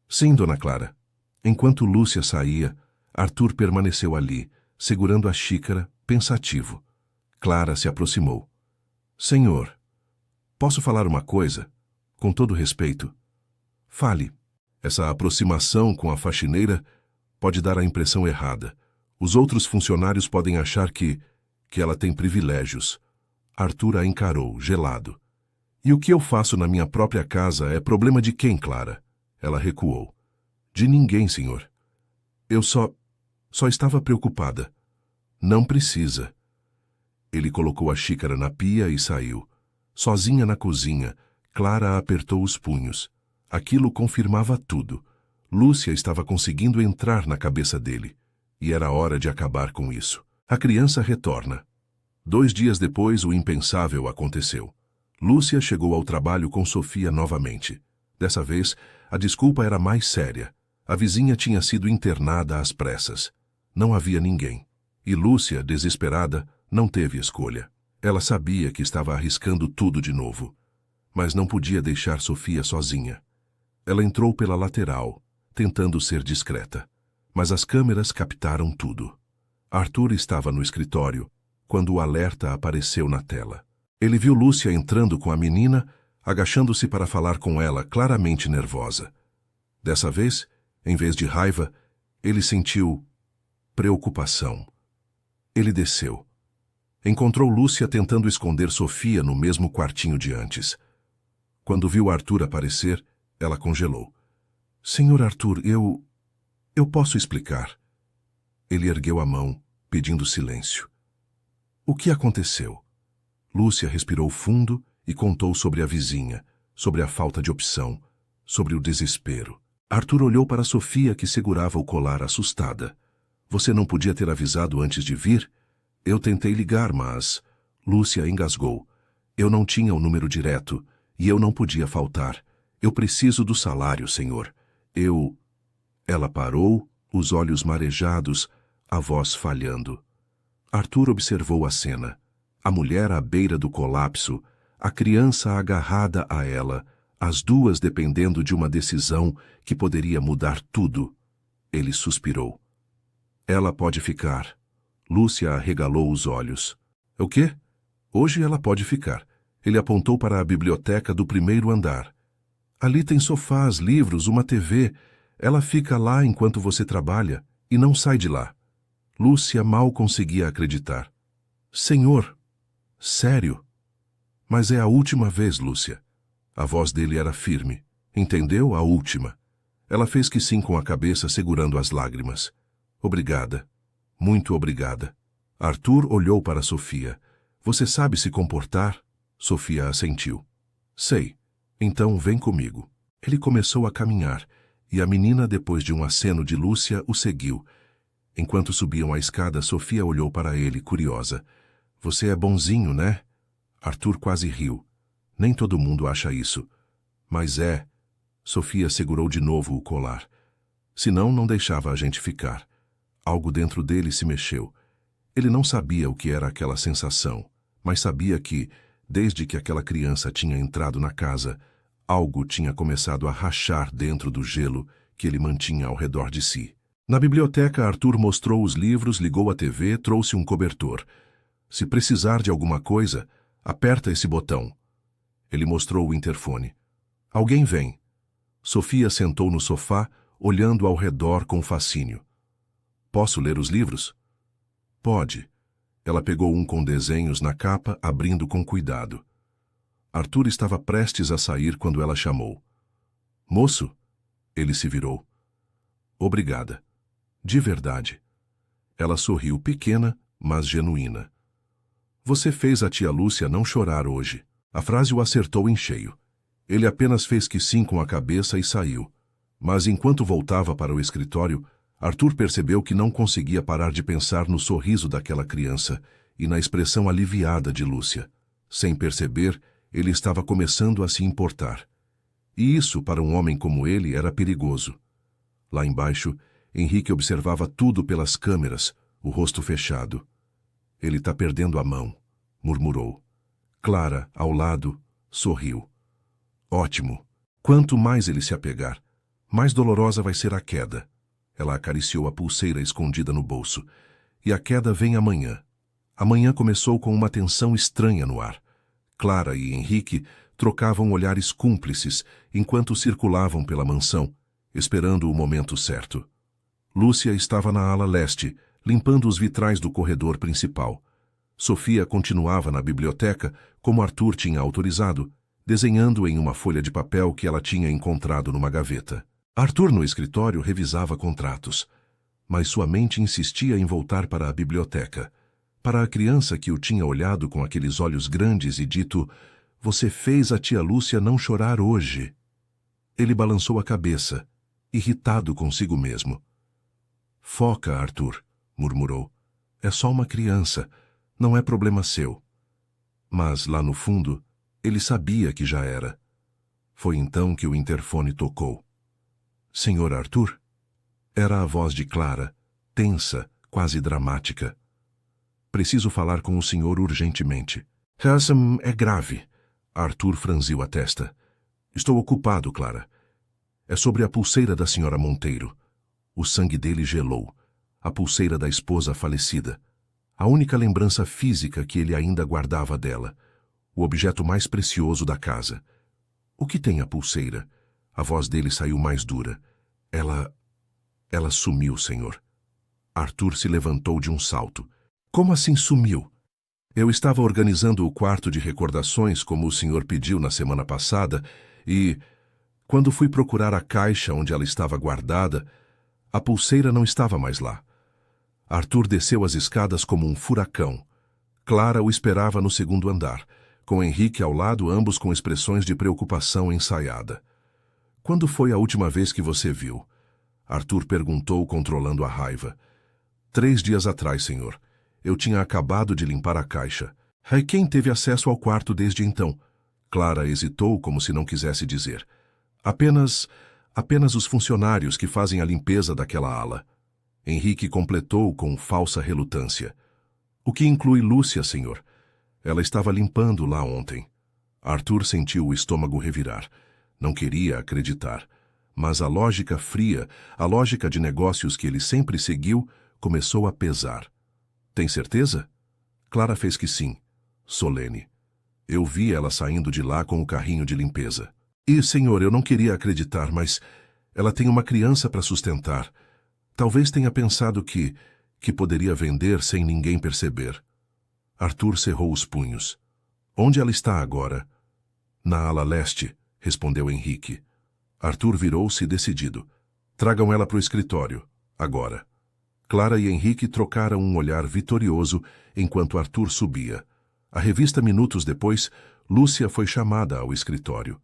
Sim, dona Clara. Enquanto Lúcia saía, Arthur permaneceu ali, segurando a xícara, pensativo. Clara se aproximou. Senhor, posso falar uma coisa? Com todo respeito. Fale. Essa aproximação com a faxineira pode dar a impressão errada. Os outros funcionários podem achar que ela tem privilégios. Arthur a encarou, gelado. E o que eu faço na minha própria casa é problema de quem, Clara? Ela recuou. De ninguém, senhor. Eu só estava preocupada. Não precisa. Ele colocou a xícara na pia e saiu. Sozinha na cozinha, Clara apertou os punhos. Aquilo confirmava tudo. Lúcia estava conseguindo entrar na cabeça dele. E era hora de acabar com isso. A criança retorna. 2 dias depois, o impensável aconteceu. Lúcia chegou ao trabalho com Sofia novamente. Dessa vez, a desculpa era mais séria. A vizinha tinha sido internada às pressas. Não havia ninguém. E Lúcia, desesperada, não teve escolha. Ela sabia que estava arriscando tudo de novo. Mas não podia deixar Sofia sozinha. Ela entrou pela lateral, tentando ser discreta. Mas as câmeras captaram tudo. Arthur estava no escritório, quando o alerta apareceu na tela. Ele viu Lúcia entrando com a menina, agachando-se para falar com ela, claramente nervosa. Dessa vez, em vez de raiva, ele sentiu preocupação. Ele desceu. Encontrou Lúcia tentando esconder Sofia no mesmo quartinho de antes. Quando viu Arthur aparecer, ela congelou. Senhor Arthur, eu posso explicar. Ele ergueu a mão, pedindo silêncio. O que aconteceu? Lúcia respirou fundo e contou sobre a vizinha, sobre a falta de opção, sobre o desespero. Arthur olhou para Sofia, que segurava o colar assustada. Você não podia ter avisado antes de vir? Eu tentei ligar, mas... Lúcia engasgou. Eu não tinha o número direto e eu não podia faltar. Eu preciso do salário, senhor. Ela parou, os olhos marejados, a voz falhando. Arthur observou a cena. A mulher à beira do colapso, a criança agarrada a ela, as duas dependendo de uma decisão que poderia mudar tudo. Ele suspirou. Ela pode ficar. Lúcia arregalou os olhos. O quê? Hoje ela pode ficar. Ele apontou para a biblioteca do 1º andar. Ali tem sofás, livros, uma TV. Ela fica lá enquanto você trabalha e não sai de lá. Lúcia mal conseguia acreditar. Senhor, sério? Mas é a última vez, Lúcia. A voz dele era firme. Entendeu? A última. Ela fez que sim com a cabeça, segurando as lágrimas. Obrigada. Muito obrigada. Arthur olhou para Sofia. Você sabe se comportar? Sofia assentiu. Sei. Então vem comigo. Ele começou a caminhar, e a menina, depois de um aceno de Lúcia, o seguiu. Enquanto subiam a escada, Sofia olhou para ele, curiosa. Você é bonzinho, né? Arthur quase riu. Nem todo mundo acha isso. Mas é. Sofia segurou de novo o colar. Senão, não deixava a gente ficar. Algo dentro dele se mexeu. Ele não sabia o que era aquela sensação, mas sabia que, desde que aquela criança tinha entrado na casa, algo tinha começado a rachar dentro do gelo que ele mantinha ao redor de si. Na biblioteca, Arthur mostrou os livros, ligou a TV, trouxe um cobertor. Se precisar de alguma coisa, aperta esse botão. Ele mostrou o interfone. Alguém vem. Sofia sentou no sofá, olhando ao redor com fascínio. Posso ler os livros? Pode. Ela pegou um com desenhos na capa, abrindo com cuidado. Arthur estava prestes a sair quando ela chamou. Moço? Ele se virou. Obrigada. De verdade. Ela sorriu, pequena, mas genuína. Você fez a tia Lúcia não chorar hoje. A frase o acertou em cheio. Ele apenas fez que sim com a cabeça e saiu. Mas enquanto voltava para o escritório, Arthur percebeu que não conseguia parar de pensar no sorriso daquela criança e na expressão aliviada de Lúcia. Sem perceber, ele estava começando a se importar. E isso, para um homem como ele, era perigoso. Lá embaixo, Henrique observava tudo pelas câmeras, o rosto fechado. Ele está perdendo a mão, murmurou. Clara, ao lado, sorriu. Ótimo. Quanto mais ele se apegar, mais dolorosa vai ser a queda. Ela acariciou a pulseira escondida no bolso. E a queda vem amanhã. Amanhã começou com uma tensão estranha no ar. Clara e Henrique trocavam olhares cúmplices enquanto circulavam pela mansão, esperando o momento certo. Lúcia estava na ala leste, limpando os vitrais do corredor principal. Sofia continuava na biblioteca, como Arthur tinha autorizado, desenhando em uma folha de papel que ela tinha encontrado numa gaveta. Arthur, no escritório, revisava contratos. mas sua mente insistia em voltar para a biblioteca, para a criança que o tinha olhado com aqueles olhos grandes e dito: "Você fez a tia Lúcia não chorar hoje." Ele balançou a cabeça, irritado consigo mesmo. "Foca, Arthur", murmurou. "É só uma criança, não é problema seu." Mas, lá no fundo, ele sabia que já era. Foi então que o interfone tocou. "Senhor Arthur?" Era a voz de Clara, tensa, quase dramática. "Preciso falar com o senhor urgentemente." É grave." Arthur franziu a testa. "Estou ocupado, Clara. É sobre a pulseira da senhora Monteiro." O sangue dele gelou. A pulseira da esposa falecida. A única lembrança física que ele ainda guardava dela. O objeto mais precioso da casa. "O que tem a pulseira?" A voz dele saiu mais dura. Ela sumiu, senhor." Arthur se levantou de um salto. "Como assim sumiu?" "Eu estava organizando o quarto de recordações como o senhor pediu na semana passada e, quando fui procurar a caixa onde ela estava guardada, a pulseira não estava mais lá." Arthur desceu as escadas como um furacão. Clara o esperava no segundo andar, com Henrique ao lado, ambos com expressões de preocupação ensaiada. "Quando foi a última vez que você viu?" Arthur perguntou, controlando a raiva. 3 dias atrás, senhor. Eu tinha acabado de limpar a caixa." "E quem teve acesso ao quarto desde então?" Clara hesitou, como se não quisesse dizer. Apenas os funcionários que fazem a limpeza daquela ala." Henrique completou com falsa relutância. "O que inclui Lúcia, senhor? Ela estava limpando lá ontem." Arthur sentiu o estômago revirar. Não queria acreditar. Mas a lógica fria, a lógica de negócios que ele sempre seguiu, começou a pesar. "Tem certeza?" Clara fez que sim, solene. "Eu vi ela saindo de lá com o carrinho de limpeza." "E, senhor, eu não queria acreditar, mas ela tem uma criança para sustentar. Talvez tenha pensado que poderia vender sem ninguém perceber." Arthur cerrou os punhos. "Onde ela está agora?" "Na ala leste", respondeu Henrique. Arthur virou-se decidido. "Tragam ela para o escritório, agora." Clara e Henrique trocaram um olhar vitorioso enquanto Arthur subia. A revista minutos depois, Lúcia foi chamada ao escritório.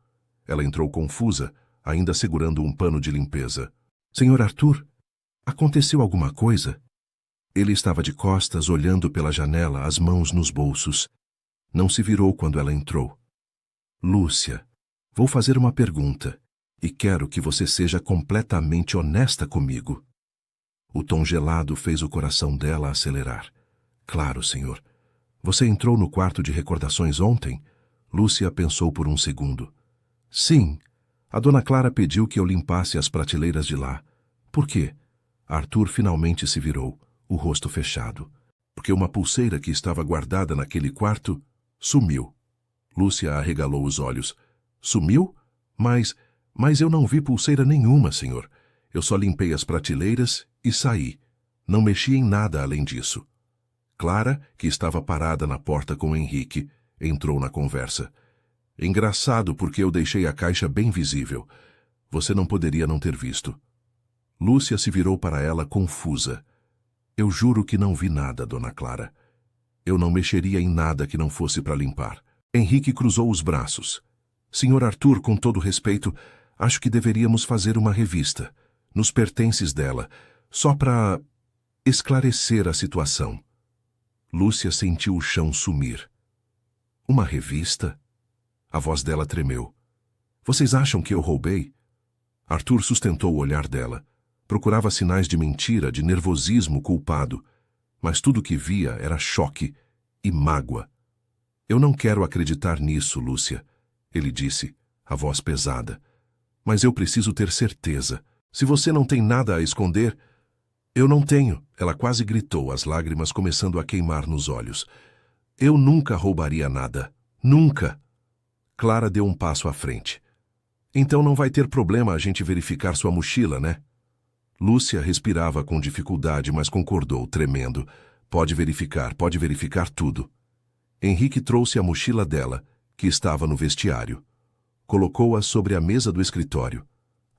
Ela entrou confusa, ainda segurando um pano de limpeza. "Senhor Arthur, aconteceu alguma coisa?" Ele estava de costas, olhando pela janela, as mãos nos bolsos. Não se virou quando ela entrou. "Lúcia, vou fazer uma pergunta, e quero que você seja completamente honesta comigo." O tom gelado fez o coração dela acelerar. "Claro, senhor. Você entrou no quarto de recordações ontem?" Lúcia pensou por um segundo. "Sim. A dona Clara pediu que eu limpasse as prateleiras de lá." "Por quê?" Arthur finalmente se virou, o rosto fechado. "Porque uma pulseira que estava guardada naquele quarto sumiu." Lúcia arregalou os olhos. "Sumiu? Mas eu não vi pulseira nenhuma, senhor. Eu só limpei as prateleiras e saí. Não mexi em nada além disso." Clara, que estava parada na porta com Henrique, entrou na conversa. "Engraçado, porque eu deixei a caixa bem visível. Você não poderia não ter visto." Lúcia se virou para ela confusa. "Eu juro que não vi nada, dona Clara. Eu não mexeria em nada que não fosse para limpar." Henrique cruzou os braços. "Senhor Arthur, com todo respeito, acho que deveríamos fazer uma revista, nos pertences dela, só para esclarecer a situação." Lúcia sentiu o chão sumir. "Uma revista?" A voz dela tremeu. "Vocês acham que eu roubei?" Arthur sustentou o olhar dela. Procurava sinais de mentira, de nervosismo culpado. Mas tudo que via era choque e mágoa. "Eu não quero acreditar nisso, Lúcia", ele disse, a voz pesada. "Mas eu preciso ter certeza. Se você não tem nada a esconder..." "Eu não tenho", ela quase gritou, as lágrimas começando a queimar nos olhos. "Eu nunca roubaria nada. Nunca." Clara deu um passo à frente. "Então não vai ter problema a gente verificar sua mochila, né?" Lúcia respirava com dificuldade, mas concordou, tremendo. Pode verificar tudo." Henrique trouxe a mochila dela, que estava no vestiário. Colocou-a sobre a mesa do escritório.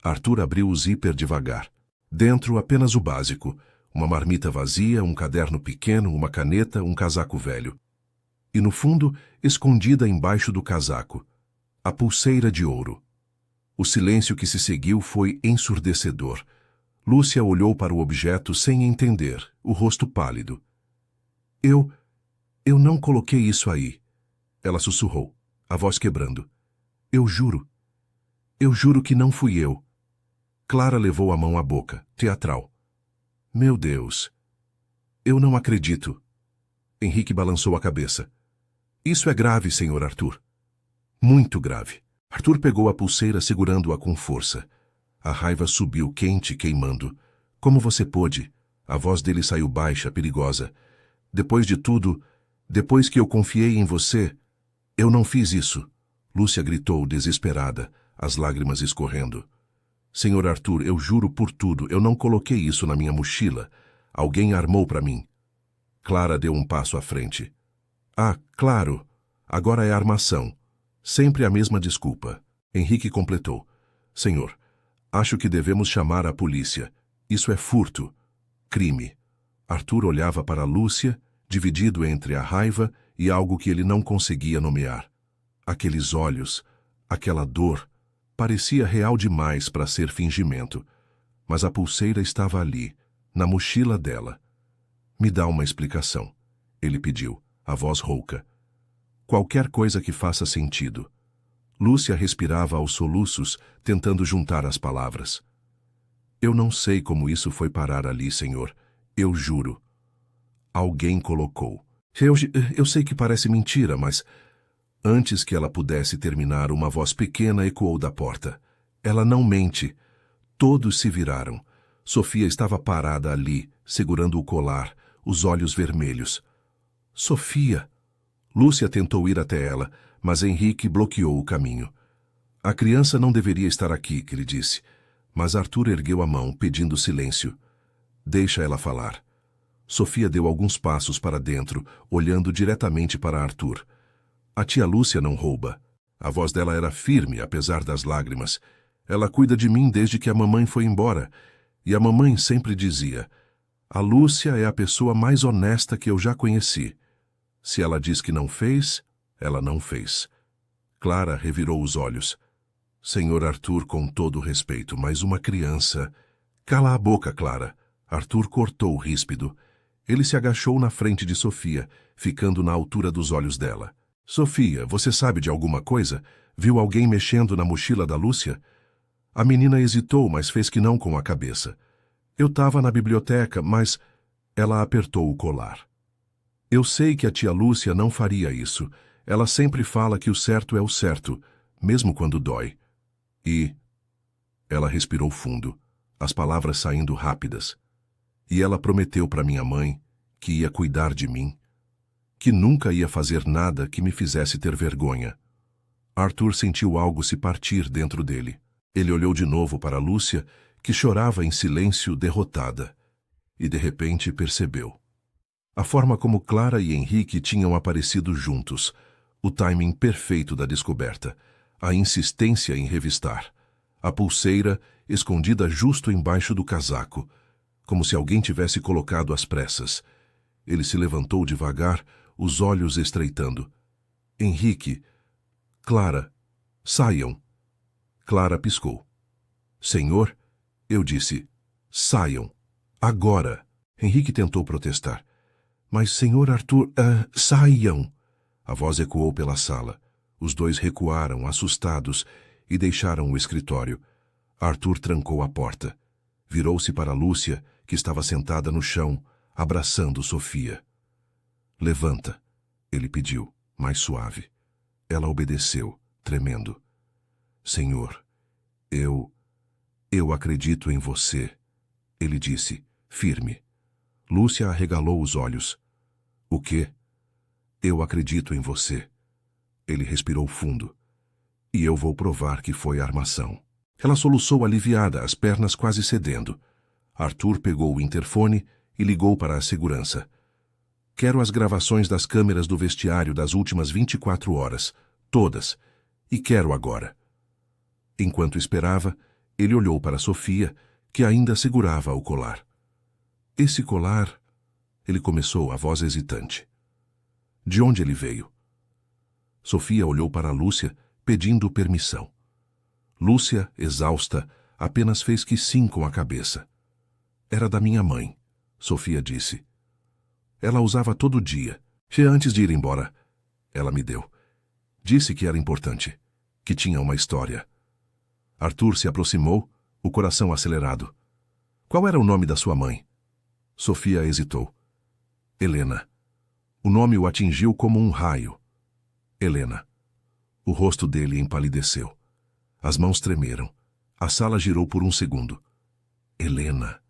Arthur abriu o zíper devagar. Dentro, apenas o básico: Uma marmita vazia, um caderno pequeno, uma caneta, um casaco velho. E no fundo, escondida embaixo do casaco, a pulseira de ouro. O silêncio que se seguiu foi ensurdecedor. Lúcia olhou para o objeto sem entender, o rosto pálido. Eu não coloquei isso aí. Ela sussurrou, a voz quebrando. Eu juro que não fui eu. Clara levou a mão à boca, teatral. Meu Deus! Eu não acredito. Henrique balançou a cabeça. Isso é grave, Sr. Arthur. Muito grave. Arthur pegou a pulseira segurando-a com força. A raiva subiu quente, queimando. Como você pôde? A voz dele saiu baixa, perigosa. Depois de tudo, depois que eu confiei em você, eu não fiz isso. Lúcia gritou, desesperada, as lágrimas escorrendo. Sr. Arthur, eu juro por tudo, eu não coloquei isso na minha mochila. Alguém armou para mim. Clara deu um passo à frente. Ah, claro. Agora é armação. Sempre a mesma desculpa. Henrique completou. Senhor, acho que devemos chamar a polícia. Isso é furto. Crime. Arthur olhava para Lúcia, dividido entre a raiva e algo que ele não conseguia nomear. Aqueles olhos, aquela dor, parecia real demais para ser fingimento. Mas a pulseira estava ali, na mochila dela. Me dá uma explicação, ele pediu, a voz rouca. Qualquer coisa que faça sentido. Lúcia respirava aos soluços, tentando juntar as palavras. Eu não sei como isso foi parar ali, senhor. Eu juro. Alguém colocou. Eu sei que parece mentira, mas... Antes que ela pudesse terminar, uma voz pequena ecoou da porta. Ela não mente. Todos se viraram. Sofia estava parada ali, segurando o colar, os olhos vermelhos. Sofia! Lúcia tentou ir até ela, mas Henrique bloqueou o caminho. A criança não deveria estar aqui, que ele disse. Mas Arthur ergueu a mão, pedindo silêncio. Deixa ela falar. Sofia deu alguns passos para dentro, olhando diretamente para Arthur. A tia Lúcia não rouba. A voz dela era firme, apesar das lágrimas. Ela cuida de mim desde que a mamãe foi embora. E a mamãe sempre dizia, a Lúcia é a pessoa mais honesta que eu já conheci. Se ela diz que não fez, ela não fez. Clara revirou os olhos. Senhor Arthur, com todo respeito, mas uma criança... Cala a boca, Clara. Arthur cortou ríspido. Ele se agachou na frente de Sofia, ficando na altura dos olhos dela. Sofia, você sabe de alguma coisa? Viu alguém mexendo na mochila da Lúcia? A menina hesitou, mas fez que não com a cabeça. Eu estava na biblioteca, mas... Ela apertou o colar. Eu sei que a tia Lúcia não faria isso. Ela sempre fala que o certo é o certo, mesmo quando dói. E... Ela respirou fundo, as palavras saindo rápidas. E ela prometeu para minha mãe que ia cuidar de mim, que nunca ia fazer nada que me fizesse ter vergonha. Arthur sentiu algo se partir dentro dele. Ele olhou de novo para Lúcia, que chorava em silêncio, derrotada, e de repente percebeu. A forma como Clara e Henrique tinham aparecido juntos, o timing perfeito da descoberta, a insistência em revistar, a pulseira escondida justo embaixo do casaco, como se alguém tivesse colocado às pressas. Ele se levantou devagar, os olhos estreitando. Henrique, Clara, saiam. Clara piscou. Senhor, eu disse, saiam, agora. Henrique tentou protestar. Mas, senhor Arthur, saiam. A voz ecoou pela sala. Os dois recuaram, assustados, e deixaram o escritório. Arthur trancou a porta. Virou-se para Lúcia, que estava sentada no chão, abraçando Sofia. Levanta, ele pediu, mais suave. Ela obedeceu, tremendo. Senhor, eu acredito em você, ele disse, firme. Lúcia arregalou os olhos. O quê? Eu acredito em você. Ele respirou fundo. E eu vou provar que foi armação. Ela soluçou aliviada, as pernas quase cedendo. Arthur pegou o interfone e ligou para a segurança. Quero as gravações das câmeras do vestiário das últimas 24 horas. Todas. E quero agora. Enquanto esperava, ele olhou para Sofia, que ainda segurava o colar. Esse colar... Ele começou, a voz hesitante. De onde ele veio? Sofia olhou para Lúcia, pedindo permissão. Lúcia, exausta, apenas fez que sim com a cabeça. Era da minha mãe, Sofia disse. Ela usava todo dia. E antes de ir embora, ela me deu. Disse que era importante, que tinha uma história. Arthur se aproximou, o coração acelerado. Qual era o nome da sua mãe? Sofia hesitou. Helena. O nome o atingiu como um raio. Helena. O rosto dele empalideceu. As mãos tremeram. A sala girou por um segundo. Helena.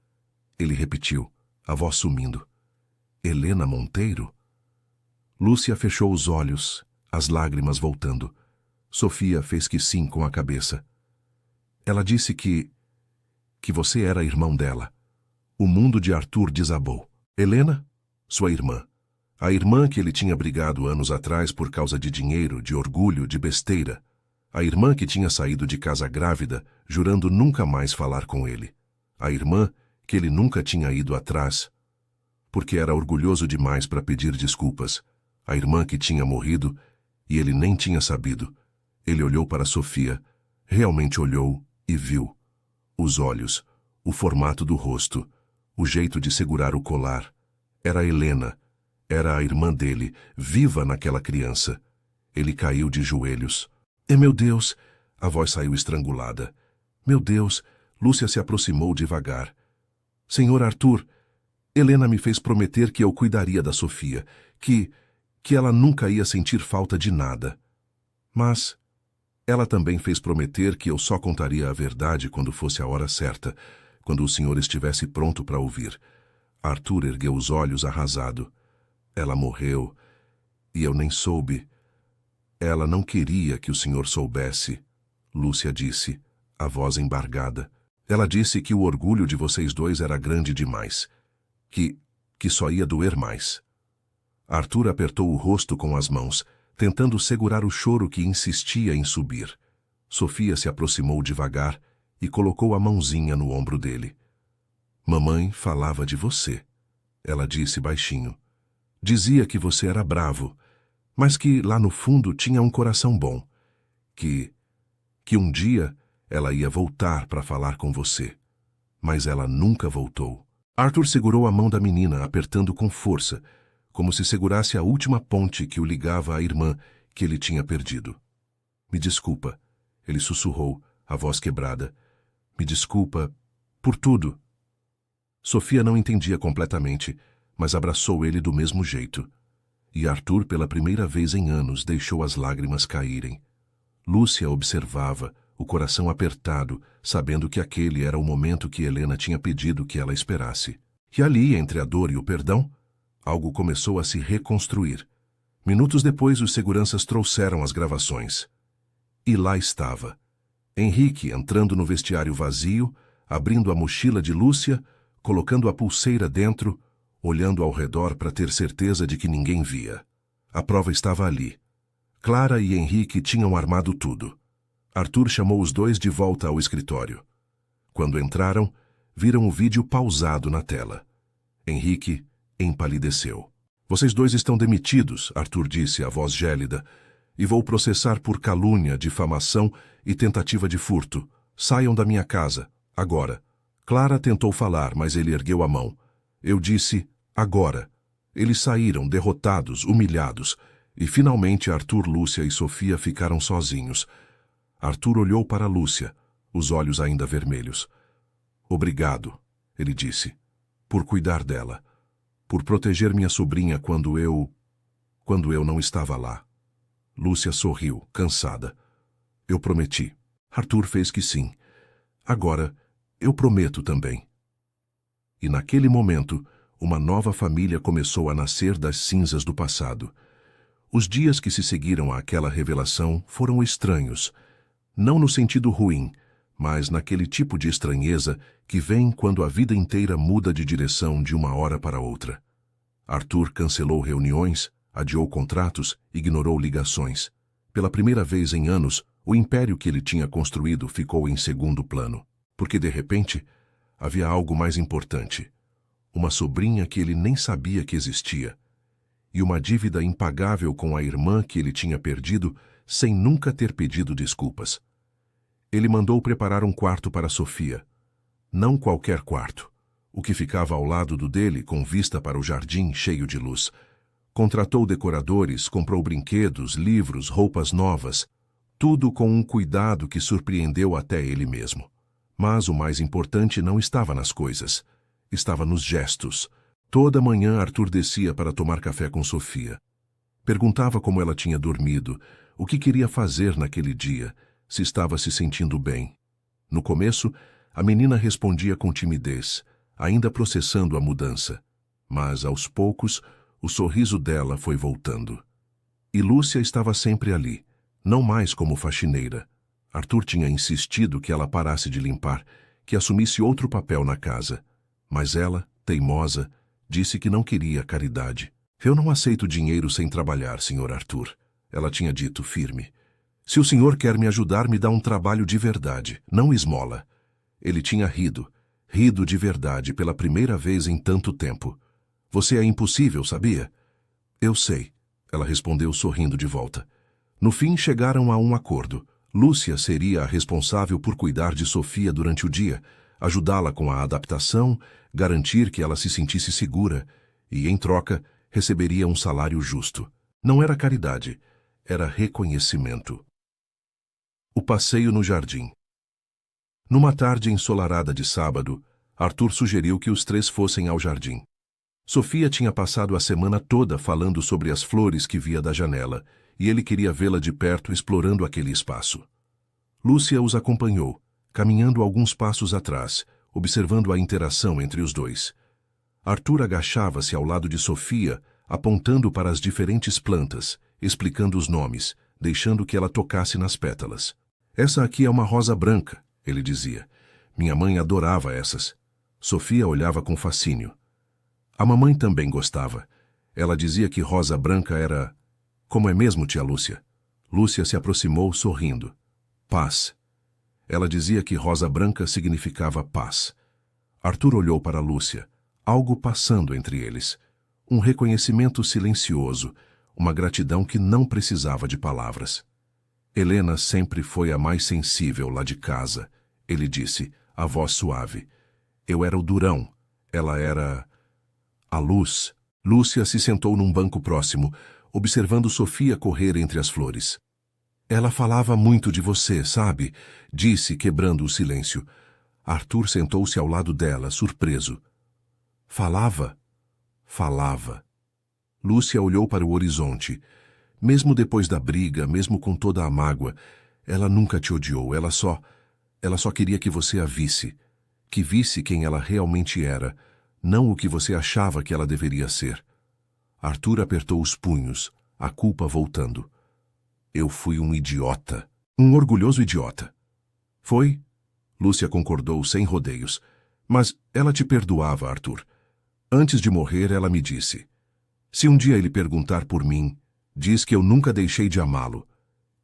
Ele repetiu, a voz sumindo. Helena Monteiro? Lúcia fechou os olhos, as lágrimas voltando. Sofia fez que sim com a cabeça. Ela disse que você era irmão dela. O mundo de Arthur desabou. Helena? Sua irmã. A irmã que ele tinha brigado anos atrás por causa de dinheiro, de orgulho, de besteira. A irmã que tinha saído de casa grávida, jurando nunca mais falar com ele. A irmã que ele nunca tinha ido atrás, porque era orgulhoso demais para pedir desculpas. A irmã que tinha morrido, e ele nem tinha sabido. Ele olhou para Sofia, realmente olhou e viu. Os olhos, o formato do rosto, o jeito de segurar o colar. Era Helena, era a irmã dele, viva naquela criança. Ele caiu de joelhos. Meu Deus! A voz saiu estrangulada. Meu Deus! Lúcia se aproximou devagar. Senhor Arthur, Helena me fez prometer que eu cuidaria da Sofia, que ela nunca ia sentir falta de nada. Mas ela também fez prometer que eu só contaria a verdade quando fosse a hora certa, quando o senhor estivesse pronto para ouvir. Arthur ergueu os olhos arrasado. Ela morreu, e eu nem soube. Ela não queria que o senhor soubesse, Lúcia disse, a voz embargada. Ela disse que o orgulho de vocês dois era grande demais, que só ia doer mais. Arthur apertou o rosto com as mãos, tentando segurar o choro que insistia em subir. Sofia se aproximou devagar e colocou a mãozinha no ombro dele. Mamãe falava de você, ela disse baixinho. Dizia que você era bravo, mas que lá no fundo tinha um coração bom, que um dia ela ia voltar para falar com você. Mas ela nunca voltou. Arthur segurou a mão da menina, apertando com força, como se segurasse a última ponte que o ligava à irmã que ele tinha perdido. Me desculpa, ele sussurrou, a voz quebrada. Me desculpa por tudo. Sofia não entendia completamente, mas abraçou ele do mesmo jeito. E Arthur, pela primeira vez em anos, deixou as lágrimas caírem. Lúcia observava, o coração apertado, sabendo que aquele era o momento que Helena tinha pedido que ela esperasse. E ali, entre a dor e o perdão, algo começou a se reconstruir. Minutos depois, os seguranças trouxeram as gravações. E lá estava. Henrique entrando no vestiário vazio, abrindo a mochila de Lúcia, colocando a pulseira dentro, olhando ao redor para ter certeza de que ninguém via. A prova estava ali. Clara e Henrique tinham armado tudo. Arthur chamou os dois de volta ao escritório. Quando entraram, viram o vídeo pausado na tela. Henrique empalideceu. Vocês dois estão demitidos, Arthur disse, a voz gélida, e vou processar por calúnia, difamação e tentativa de furto. Saiam da minha casa, agora. Clara tentou falar, mas ele ergueu a mão. Eu disse, agora. Eles saíram, derrotados, humilhados, e finalmente Arthur, Lúcia e Sofia ficaram sozinhos. Arthur olhou para Lúcia, os olhos ainda vermelhos. Obrigado, ele disse, por cuidar dela, por proteger minha sobrinha quando eu não estava lá. Lúcia sorriu, cansada. Eu prometi. Arthur fez que sim. Agora, eu prometo também. E naquele momento, uma nova família começou a nascer das cinzas do passado. Os dias que se seguiram àquela revelação foram estranhos, não no sentido ruim, mas naquele tipo de estranheza que vem quando a vida inteira muda de direção de uma hora para outra. Arthur cancelou reuniões, adiou contratos, ignorou ligações. Pela primeira vez em anos, o império que ele tinha construído ficou em segundo plano, porque de repente havia algo mais importante. uma sobrinha que ele nem sabia que existia, e uma dívida impagável com a irmã que ele tinha perdido sem nunca ter pedido desculpas. Ele mandou preparar um quarto para Sofia. Não qualquer quarto, o que ficava ao lado do dele com vista para o jardim cheio de luz. Contratou decoradores, comprou brinquedos, livros, roupas novas, tudo com um cuidado que surpreendeu até ele mesmo. Mas o mais importante não estava nas coisas, estava nos gestos. Toda manhã Arthur descia para tomar café com Sofia. Perguntava como ela tinha dormido, o que queria fazer naquele dia, se estava se sentindo bem. No começo, a menina respondia com timidez, ainda processando a mudança. Mas, aos poucos, o sorriso dela foi voltando. E Lúcia estava sempre ali, não mais como faxineira. Arthur tinha insistido que ela parasse de limpar, que assumisse outro papel na casa. Mas ela, teimosa, disse que não queria caridade. Eu não aceito dinheiro sem trabalhar, Sr. Arthur. Ela tinha dito firme. Se o senhor quer me ajudar, me dá um trabalho de verdade, não esmola. Ele tinha rido de verdade pela primeira vez em tanto tempo. Você é impossível, sabia? Eu sei, ela respondeu sorrindo de volta. No fim chegaram a um acordo. Lúcia seria a responsável por cuidar de Sofia durante o dia, ajudá-la com a adaptação, garantir que ela se sentisse segura e, em troca, receberia um salário justo. Não era caridade, era reconhecimento. O passeio no jardim. Numa tarde ensolarada de sábado, Arthur sugeriu que os três fossem ao jardim. Sofia tinha passado a semana toda falando sobre as flores que via da janela, e ele queria vê-la de perto explorando aquele espaço. Lúcia os acompanhou, caminhando alguns passos atrás, observando a interação entre os dois. Arthur agachava-se ao lado de Sofia, apontando para as diferentes plantas, explicando os nomes, deixando que ela tocasse nas pétalas. Essa aqui é uma rosa branca, ele dizia. Minha mãe adorava essas. Sofia olhava com fascínio. A mamãe também gostava. Ela dizia que rosa branca era... Como é mesmo, tia Lúcia? Lúcia se aproximou, sorrindo. Paz. Ela dizia que rosa branca significava paz. Arthur olhou para Lúcia, algo passando entre eles. Um reconhecimento silencioso, uma gratidão que não precisava de palavras. Helena sempre foi a mais sensível lá de casa, ele disse, a voz suave. Eu era o durão, ela era... a luz. Lúcia se sentou num banco próximo, observando Sofia correr entre as flores. Ela falava muito de você, sabe? Disse, quebrando o silêncio. Arthur sentou-se ao lado dela, surpreso. Falava? Falava. Lúcia olhou para o horizonte. Mesmo depois da briga, mesmo com toda a mágoa, ela nunca te odiou, ela só queria que você a visse. Que visse quem ela realmente era, não o que você achava que ela deveria ser. Arthur apertou os punhos, a culpa voltando. Eu fui um idiota. Um orgulhoso idiota. Foi? Lúcia concordou sem rodeios. Mas ela te perdoava, Arthur. Antes de morrer, ela me disse. Se um dia ele perguntar por mim, diz que eu nunca deixei de amá-lo.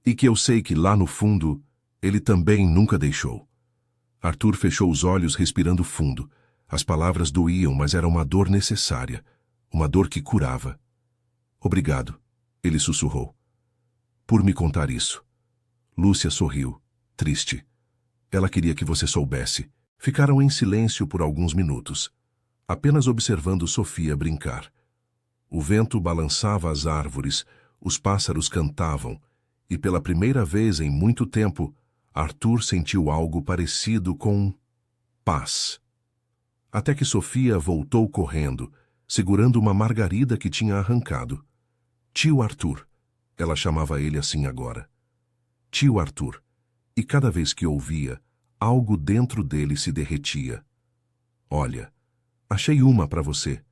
E que eu sei que lá no fundo, ele também nunca deixou. Arthur fechou os olhos respirando fundo. As palavras doíam, mas era uma dor necessária. Uma dor que curava. Obrigado, ele sussurrou. Por me contar isso. Lúcia sorriu, triste. Ela queria que você soubesse. Ficaram em silêncio por alguns minutos, apenas observando Sofia brincar. O vento balançava as árvores, os pássaros cantavam, e pela primeira vez em muito tempo, Arthur sentiu algo parecido com paz. Até que Sofia voltou correndo, segurando uma margarida que tinha arrancado. Tio Arthur. Ela chamava ele assim agora. Tio Arthur. E cada vez que ouvia, algo dentro dele se derretia. Olha, achei uma para você.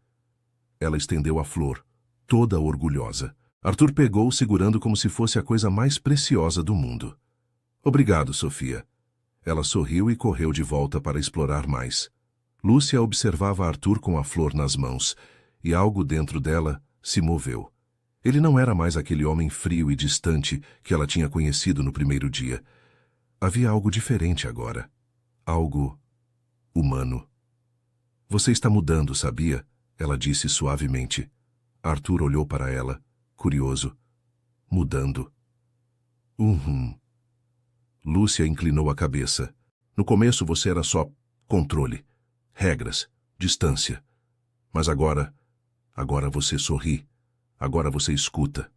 Ela estendeu a flor, toda orgulhosa. Arthur pegou, segurando como se fosse a coisa mais preciosa do mundo. Obrigado, Sofia. Ela sorriu e correu de volta para explorar mais. Lúcia observava Arthur com a flor nas mãos, e algo dentro dela se moveu. Ele não era mais aquele homem frio e distante que ela tinha conhecido no primeiro dia. Havia algo diferente agora. Algo humano. Você está mudando, sabia? Ela disse suavemente. Arthur olhou para ela, curioso. Mudando. Lúcia inclinou a cabeça. No começo você era só controle, regras, distância. Mas agora você sorri. Agora você escuta.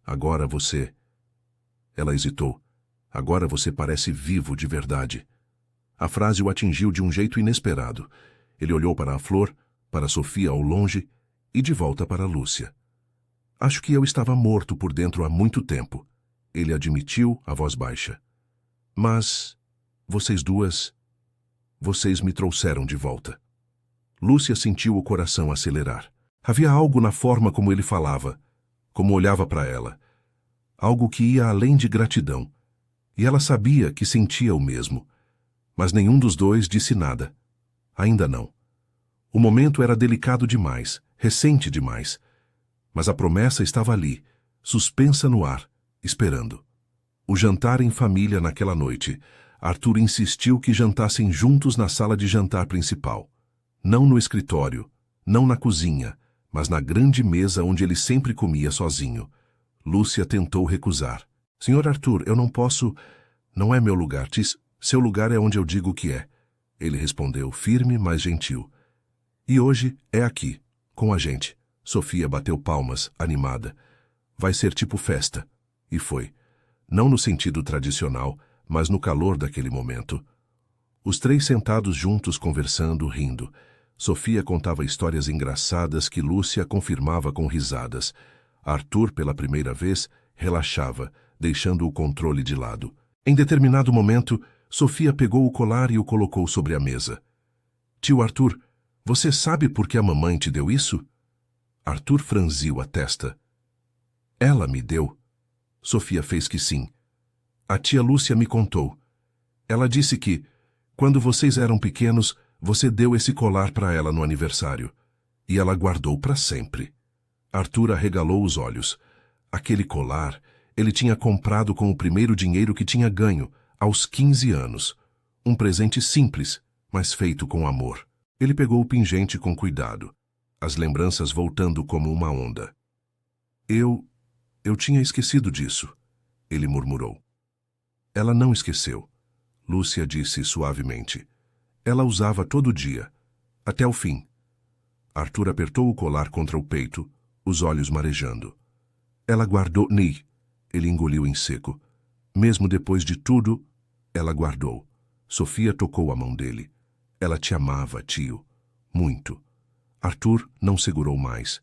Agora você... Ela hesitou. Agora você parece vivo de verdade. A frase o atingiu de um jeito inesperado. Ele olhou para a flor, para Sofia ao longe e de volta para Lúcia. Acho que eu estava morto por dentro há muito tempo. Ele admitiu, a voz baixa. Mas vocês duas... Vocês me trouxeram de volta. Lúcia sentiu o coração acelerar. Havia algo na forma como ele falava, como olhava para ela. Algo que ia além de gratidão. E ela sabia que sentia o mesmo. Mas nenhum dos dois disse nada. Ainda não. O momento era delicado demais, recente demais. Mas a promessa estava ali, suspensa no ar, esperando. O jantar em família naquela noite. Arthur insistiu que jantassem juntos na sala de jantar principal. Não no escritório, não na cozinha, mas na grande mesa onde ele sempre comia sozinho. Lúcia tentou recusar. Senhor Arthur, eu não posso... Não é meu lugar, seu lugar é onde eu digo que é. Ele respondeu, firme, mas gentil. E hoje é aqui, com a gente. Sofia bateu palmas, animada. Vai ser tipo festa. E foi. Não no sentido tradicional, mas no calor daquele momento. Os três sentados juntos conversando, rindo. Sofia contava histórias engraçadas que Lúcia confirmava com risadas. Arthur, pela primeira vez, relaxava, deixando o controle de lado. Em determinado momento, Sofia pegou o colar e o colocou sobre a mesa. Tio Arthur, você sabe por que a mamãe te deu isso? Arthur franziu a testa. Ela me deu. Sofia fez que sim. A tia Lúcia me contou. Ela disse que, quando vocês eram pequenos, você deu esse colar para ela no aniversário. E ela guardou para sempre. Arthur arregalou os olhos. Aquele colar, ele tinha comprado com o primeiro dinheiro que tinha ganho, aos 15 anos. Um presente simples, mas feito com amor. Ele pegou o pingente com cuidado, as lembranças voltando como uma onda. Eu tinha esquecido disso, ele murmurou. Ela não esqueceu, Lúcia disse suavemente. Ela usava todo dia, até o fim. Arthur apertou o colar contra o peito, os olhos marejando. Ela guardou... Ele engoliu em seco. Mesmo depois de tudo, ela guardou. Sofia tocou a mão dele. Ela te amava, tio. Muito. Arthur não segurou mais.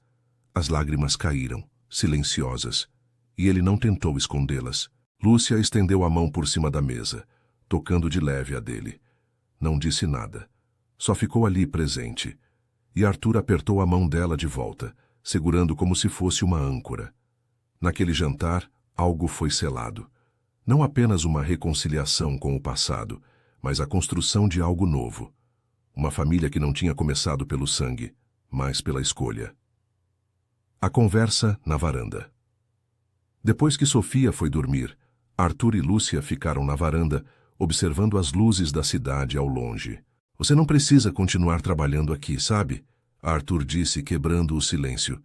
As lágrimas caíram, silenciosas, e ele não tentou escondê-las. Lúcia estendeu a mão por cima da mesa, tocando de leve a dele. Não disse nada. Só ficou ali presente. E Arthur apertou a mão dela de volta, segurando como se fosse uma âncora. Naquele jantar, algo foi selado. Não apenas uma reconciliação com o passado, mas a construção de algo novo. Uma família que não tinha começado pelo sangue, mas pela escolha. A conversa na varanda. Depois que Sofia foi dormir, Arthur e Lúcia ficaram na varanda, observando as luzes da cidade ao longe. Você não precisa continuar trabalhando aqui, sabe? Arthur disse, quebrando o silêncio.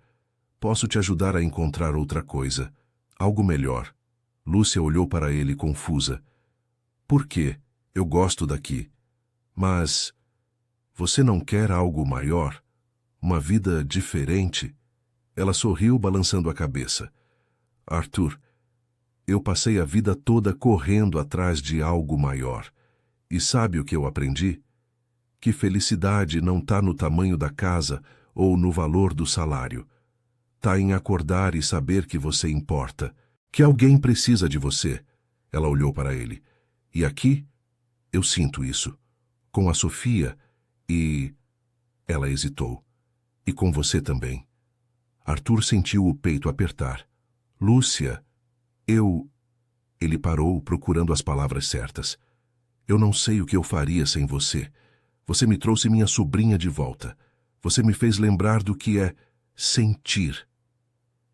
Posso te ajudar a encontrar outra coisa, algo melhor. Lúcia olhou para ele confusa. Por quê? Eu gosto daqui. Mas você não quer algo maior? Uma vida diferente? Ela sorriu, balançando a cabeça. Arthur, eu passei a vida toda correndo atrás de algo maior. E sabe o que eu aprendi? Que felicidade não está no tamanho da casa ou no valor do salário. Está em acordar e saber que você importa, que alguém precisa de você. Ela olhou para ele. E aqui, eu sinto isso. Com a Sofia e... Ela hesitou. E com você também. Arthur sentiu o peito apertar. Lúcia, Ele parou, procurando as palavras certas. Eu não sei o que eu faria sem você. Você me trouxe minha sobrinha de volta. Você me fez lembrar do que é sentir.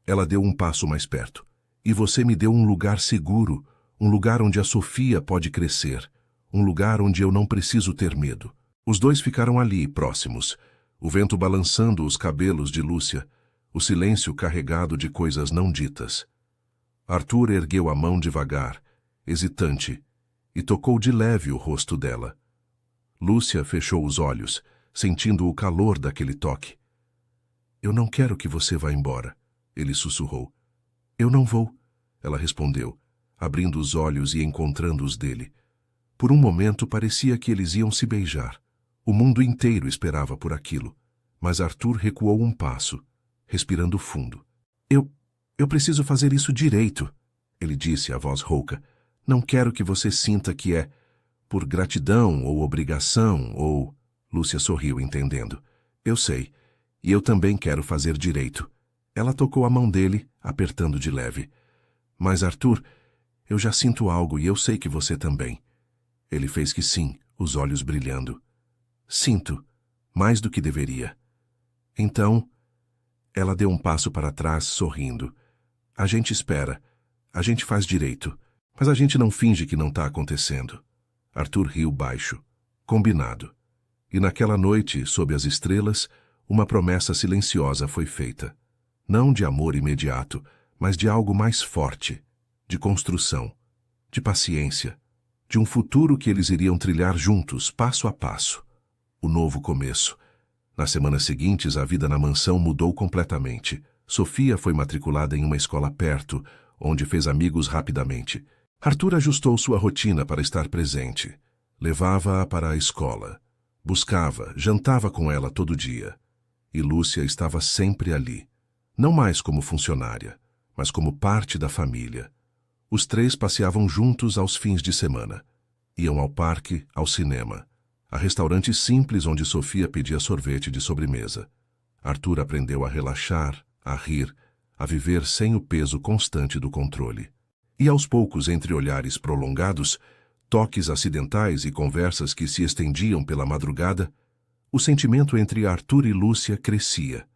Ela deu um passo mais perto. E você me deu um lugar seguro, um lugar onde a Sofia pode crescer, um lugar onde eu não preciso ter medo. Os dois ficaram ali, próximos. o vento balançando os cabelos de Lúcia, o silêncio carregado de coisas não ditas. Arthur ergueu a mão devagar, hesitante, e tocou de leve o rosto dela. Lúcia fechou os olhos, sentindo o calor daquele toque. Eu não quero que você vá embora, ele sussurrou. Eu não vou, ela respondeu, abrindo os olhos e encontrando os dele. Por um momento parecia que eles iam se beijar. O mundo inteiro esperava por aquilo, mas Arthur recuou um passo, respirando fundo. Eu preciso fazer isso direito, ele disse, a voz rouca. Não quero que você sinta que é por gratidão ou obrigação ou... Lúcia sorriu, entendendo. Eu sei, e eu também quero fazer direito. Ela tocou a mão dele, apertando de leve. Mas, Arthur, eu já sinto algo e eu sei que você também. Ele fez que sim, os olhos brilhando. Sinto, mais do que deveria. Então, ela deu um passo para trás, sorrindo. A gente espera, a gente faz direito, mas a gente não finge que não está acontecendo. Arthur riu baixo. Combinado. E naquela noite, sob as estrelas, uma promessa silenciosa foi feita. Não de amor imediato, mas de algo mais forte, de construção, de paciência, de um futuro que eles iriam trilhar juntos, passo a passo. O novo começo. Nas semanas seguintes, a vida na mansão mudou completamente. Sofia foi matriculada em uma escola perto, onde fez amigos rapidamente. Arthur ajustou sua rotina para estar presente. Levava-a para a escola. Buscava, jantava com ela todo dia. E Lúcia estava sempre ali. Não mais como funcionária, mas como parte da família. Os três passeavam juntos aos fins de semana. Iam ao parque, ao cinema, a restaurantes simples onde Sofia pedia sorvete de sobremesa. Arthur aprendeu a relaxar, a rir, a viver sem o peso constante do controle. E aos poucos, entre olhares prolongados, toques acidentais e conversas que se estendiam pela madrugada, o sentimento entre Arthur e Lúcia crescia.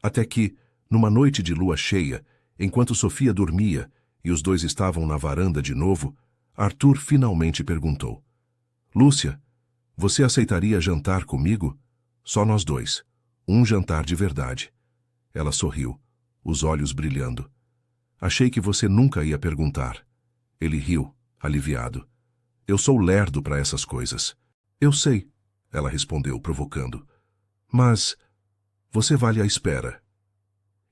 Até que, numa noite de lua cheia, enquanto Sofia dormia e os dois estavam na varanda de novo, Arthur finalmente perguntou: Lúcia, você aceitaria jantar comigo? Só nós dois. Um jantar de verdade. Ela sorriu, os olhos brilhando. Achei que você nunca ia perguntar. Ele riu, aliviado. Eu sou lerdo para essas coisas. Eu sei, ela respondeu, provocando. Mas você vale a espera.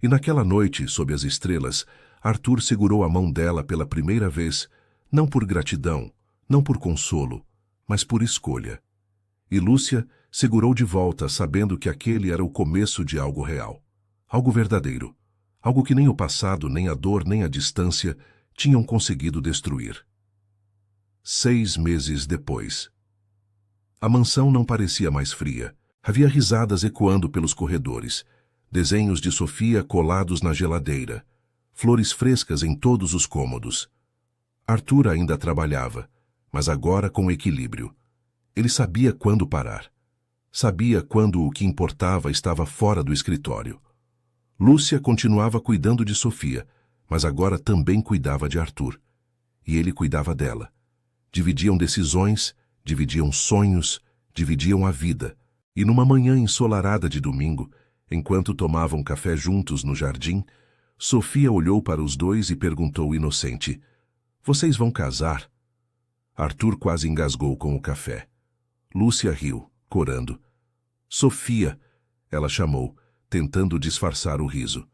E naquela noite, sob as estrelas, Arthur segurou a mão dela pela primeira vez, não por gratidão, não por consolo, mas por escolha. E Lúcia segurou de volta, sabendo que aquele era o começo de algo real, algo verdadeiro, algo que nem o passado, nem a dor, nem a distância tinham conseguido destruir. 6 meses depois. A mansão não parecia mais fria. Havia risadas ecoando pelos corredores, desenhos de Sofia colados na geladeira, flores frescas em todos os cômodos. Arthur ainda trabalhava, mas agora com equilíbrio. Ele sabia quando parar. Sabia quando o que importava estava fora do escritório. Lúcia continuava cuidando de Sofia, mas agora também cuidava de Arthur. E ele cuidava dela. Dividiam decisões, dividiam sonhos, dividiam a vida. E numa manhã ensolarada de domingo, enquanto tomavam café juntos no jardim, Sofia olhou para os dois e perguntou inocente: Vocês vão casar? Arthur quase engasgou com o café. Lúcia riu, corando. Sofia, ela chamou, tentando disfarçar o riso.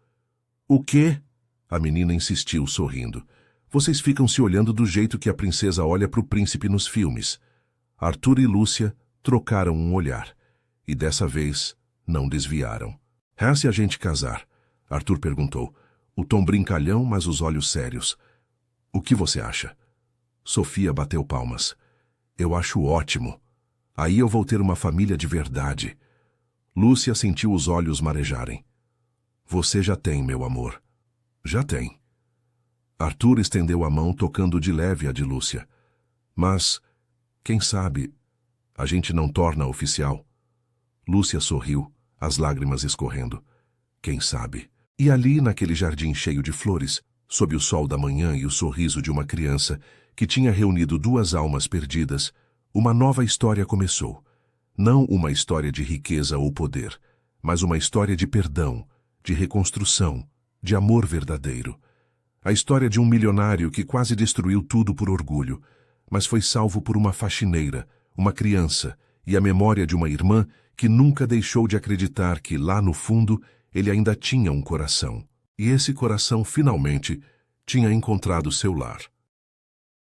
O quê? A menina insistiu, sorrindo. Vocês ficam se olhando do jeito que a princesa olha para o príncipe nos filmes. Arthur e Lúcia trocaram um olhar. E dessa vez, não desviaram. Se a gente casar? Arthur perguntou. O tom brincalhão, mas os olhos sérios. O que você acha? Sofia bateu palmas. Eu acho ótimo. Aí eu vou ter uma família de verdade. Lúcia sentiu os olhos marejarem. Você já tem, meu amor. Já tem. Arthur estendeu a mão, tocando de leve a de Lúcia. Mas, quem sabe, a gente não torna oficial? Lúcia sorriu, as lágrimas escorrendo. Quem sabe? E ali, naquele jardim cheio de flores, sob o sol da manhã e o sorriso de uma criança que tinha reunido 2 almas perdidas, uma nova história começou. Não uma história de riqueza ou poder, mas uma história de perdão, de reconstrução, de amor verdadeiro. A história de um milionário que quase destruiu tudo por orgulho, mas foi salvo por uma faxineira, uma criança e a memória de uma irmã que nunca deixou de acreditar que, lá no fundo, ele ainda tinha um coração. E esse coração, finalmente, tinha encontrado seu lar.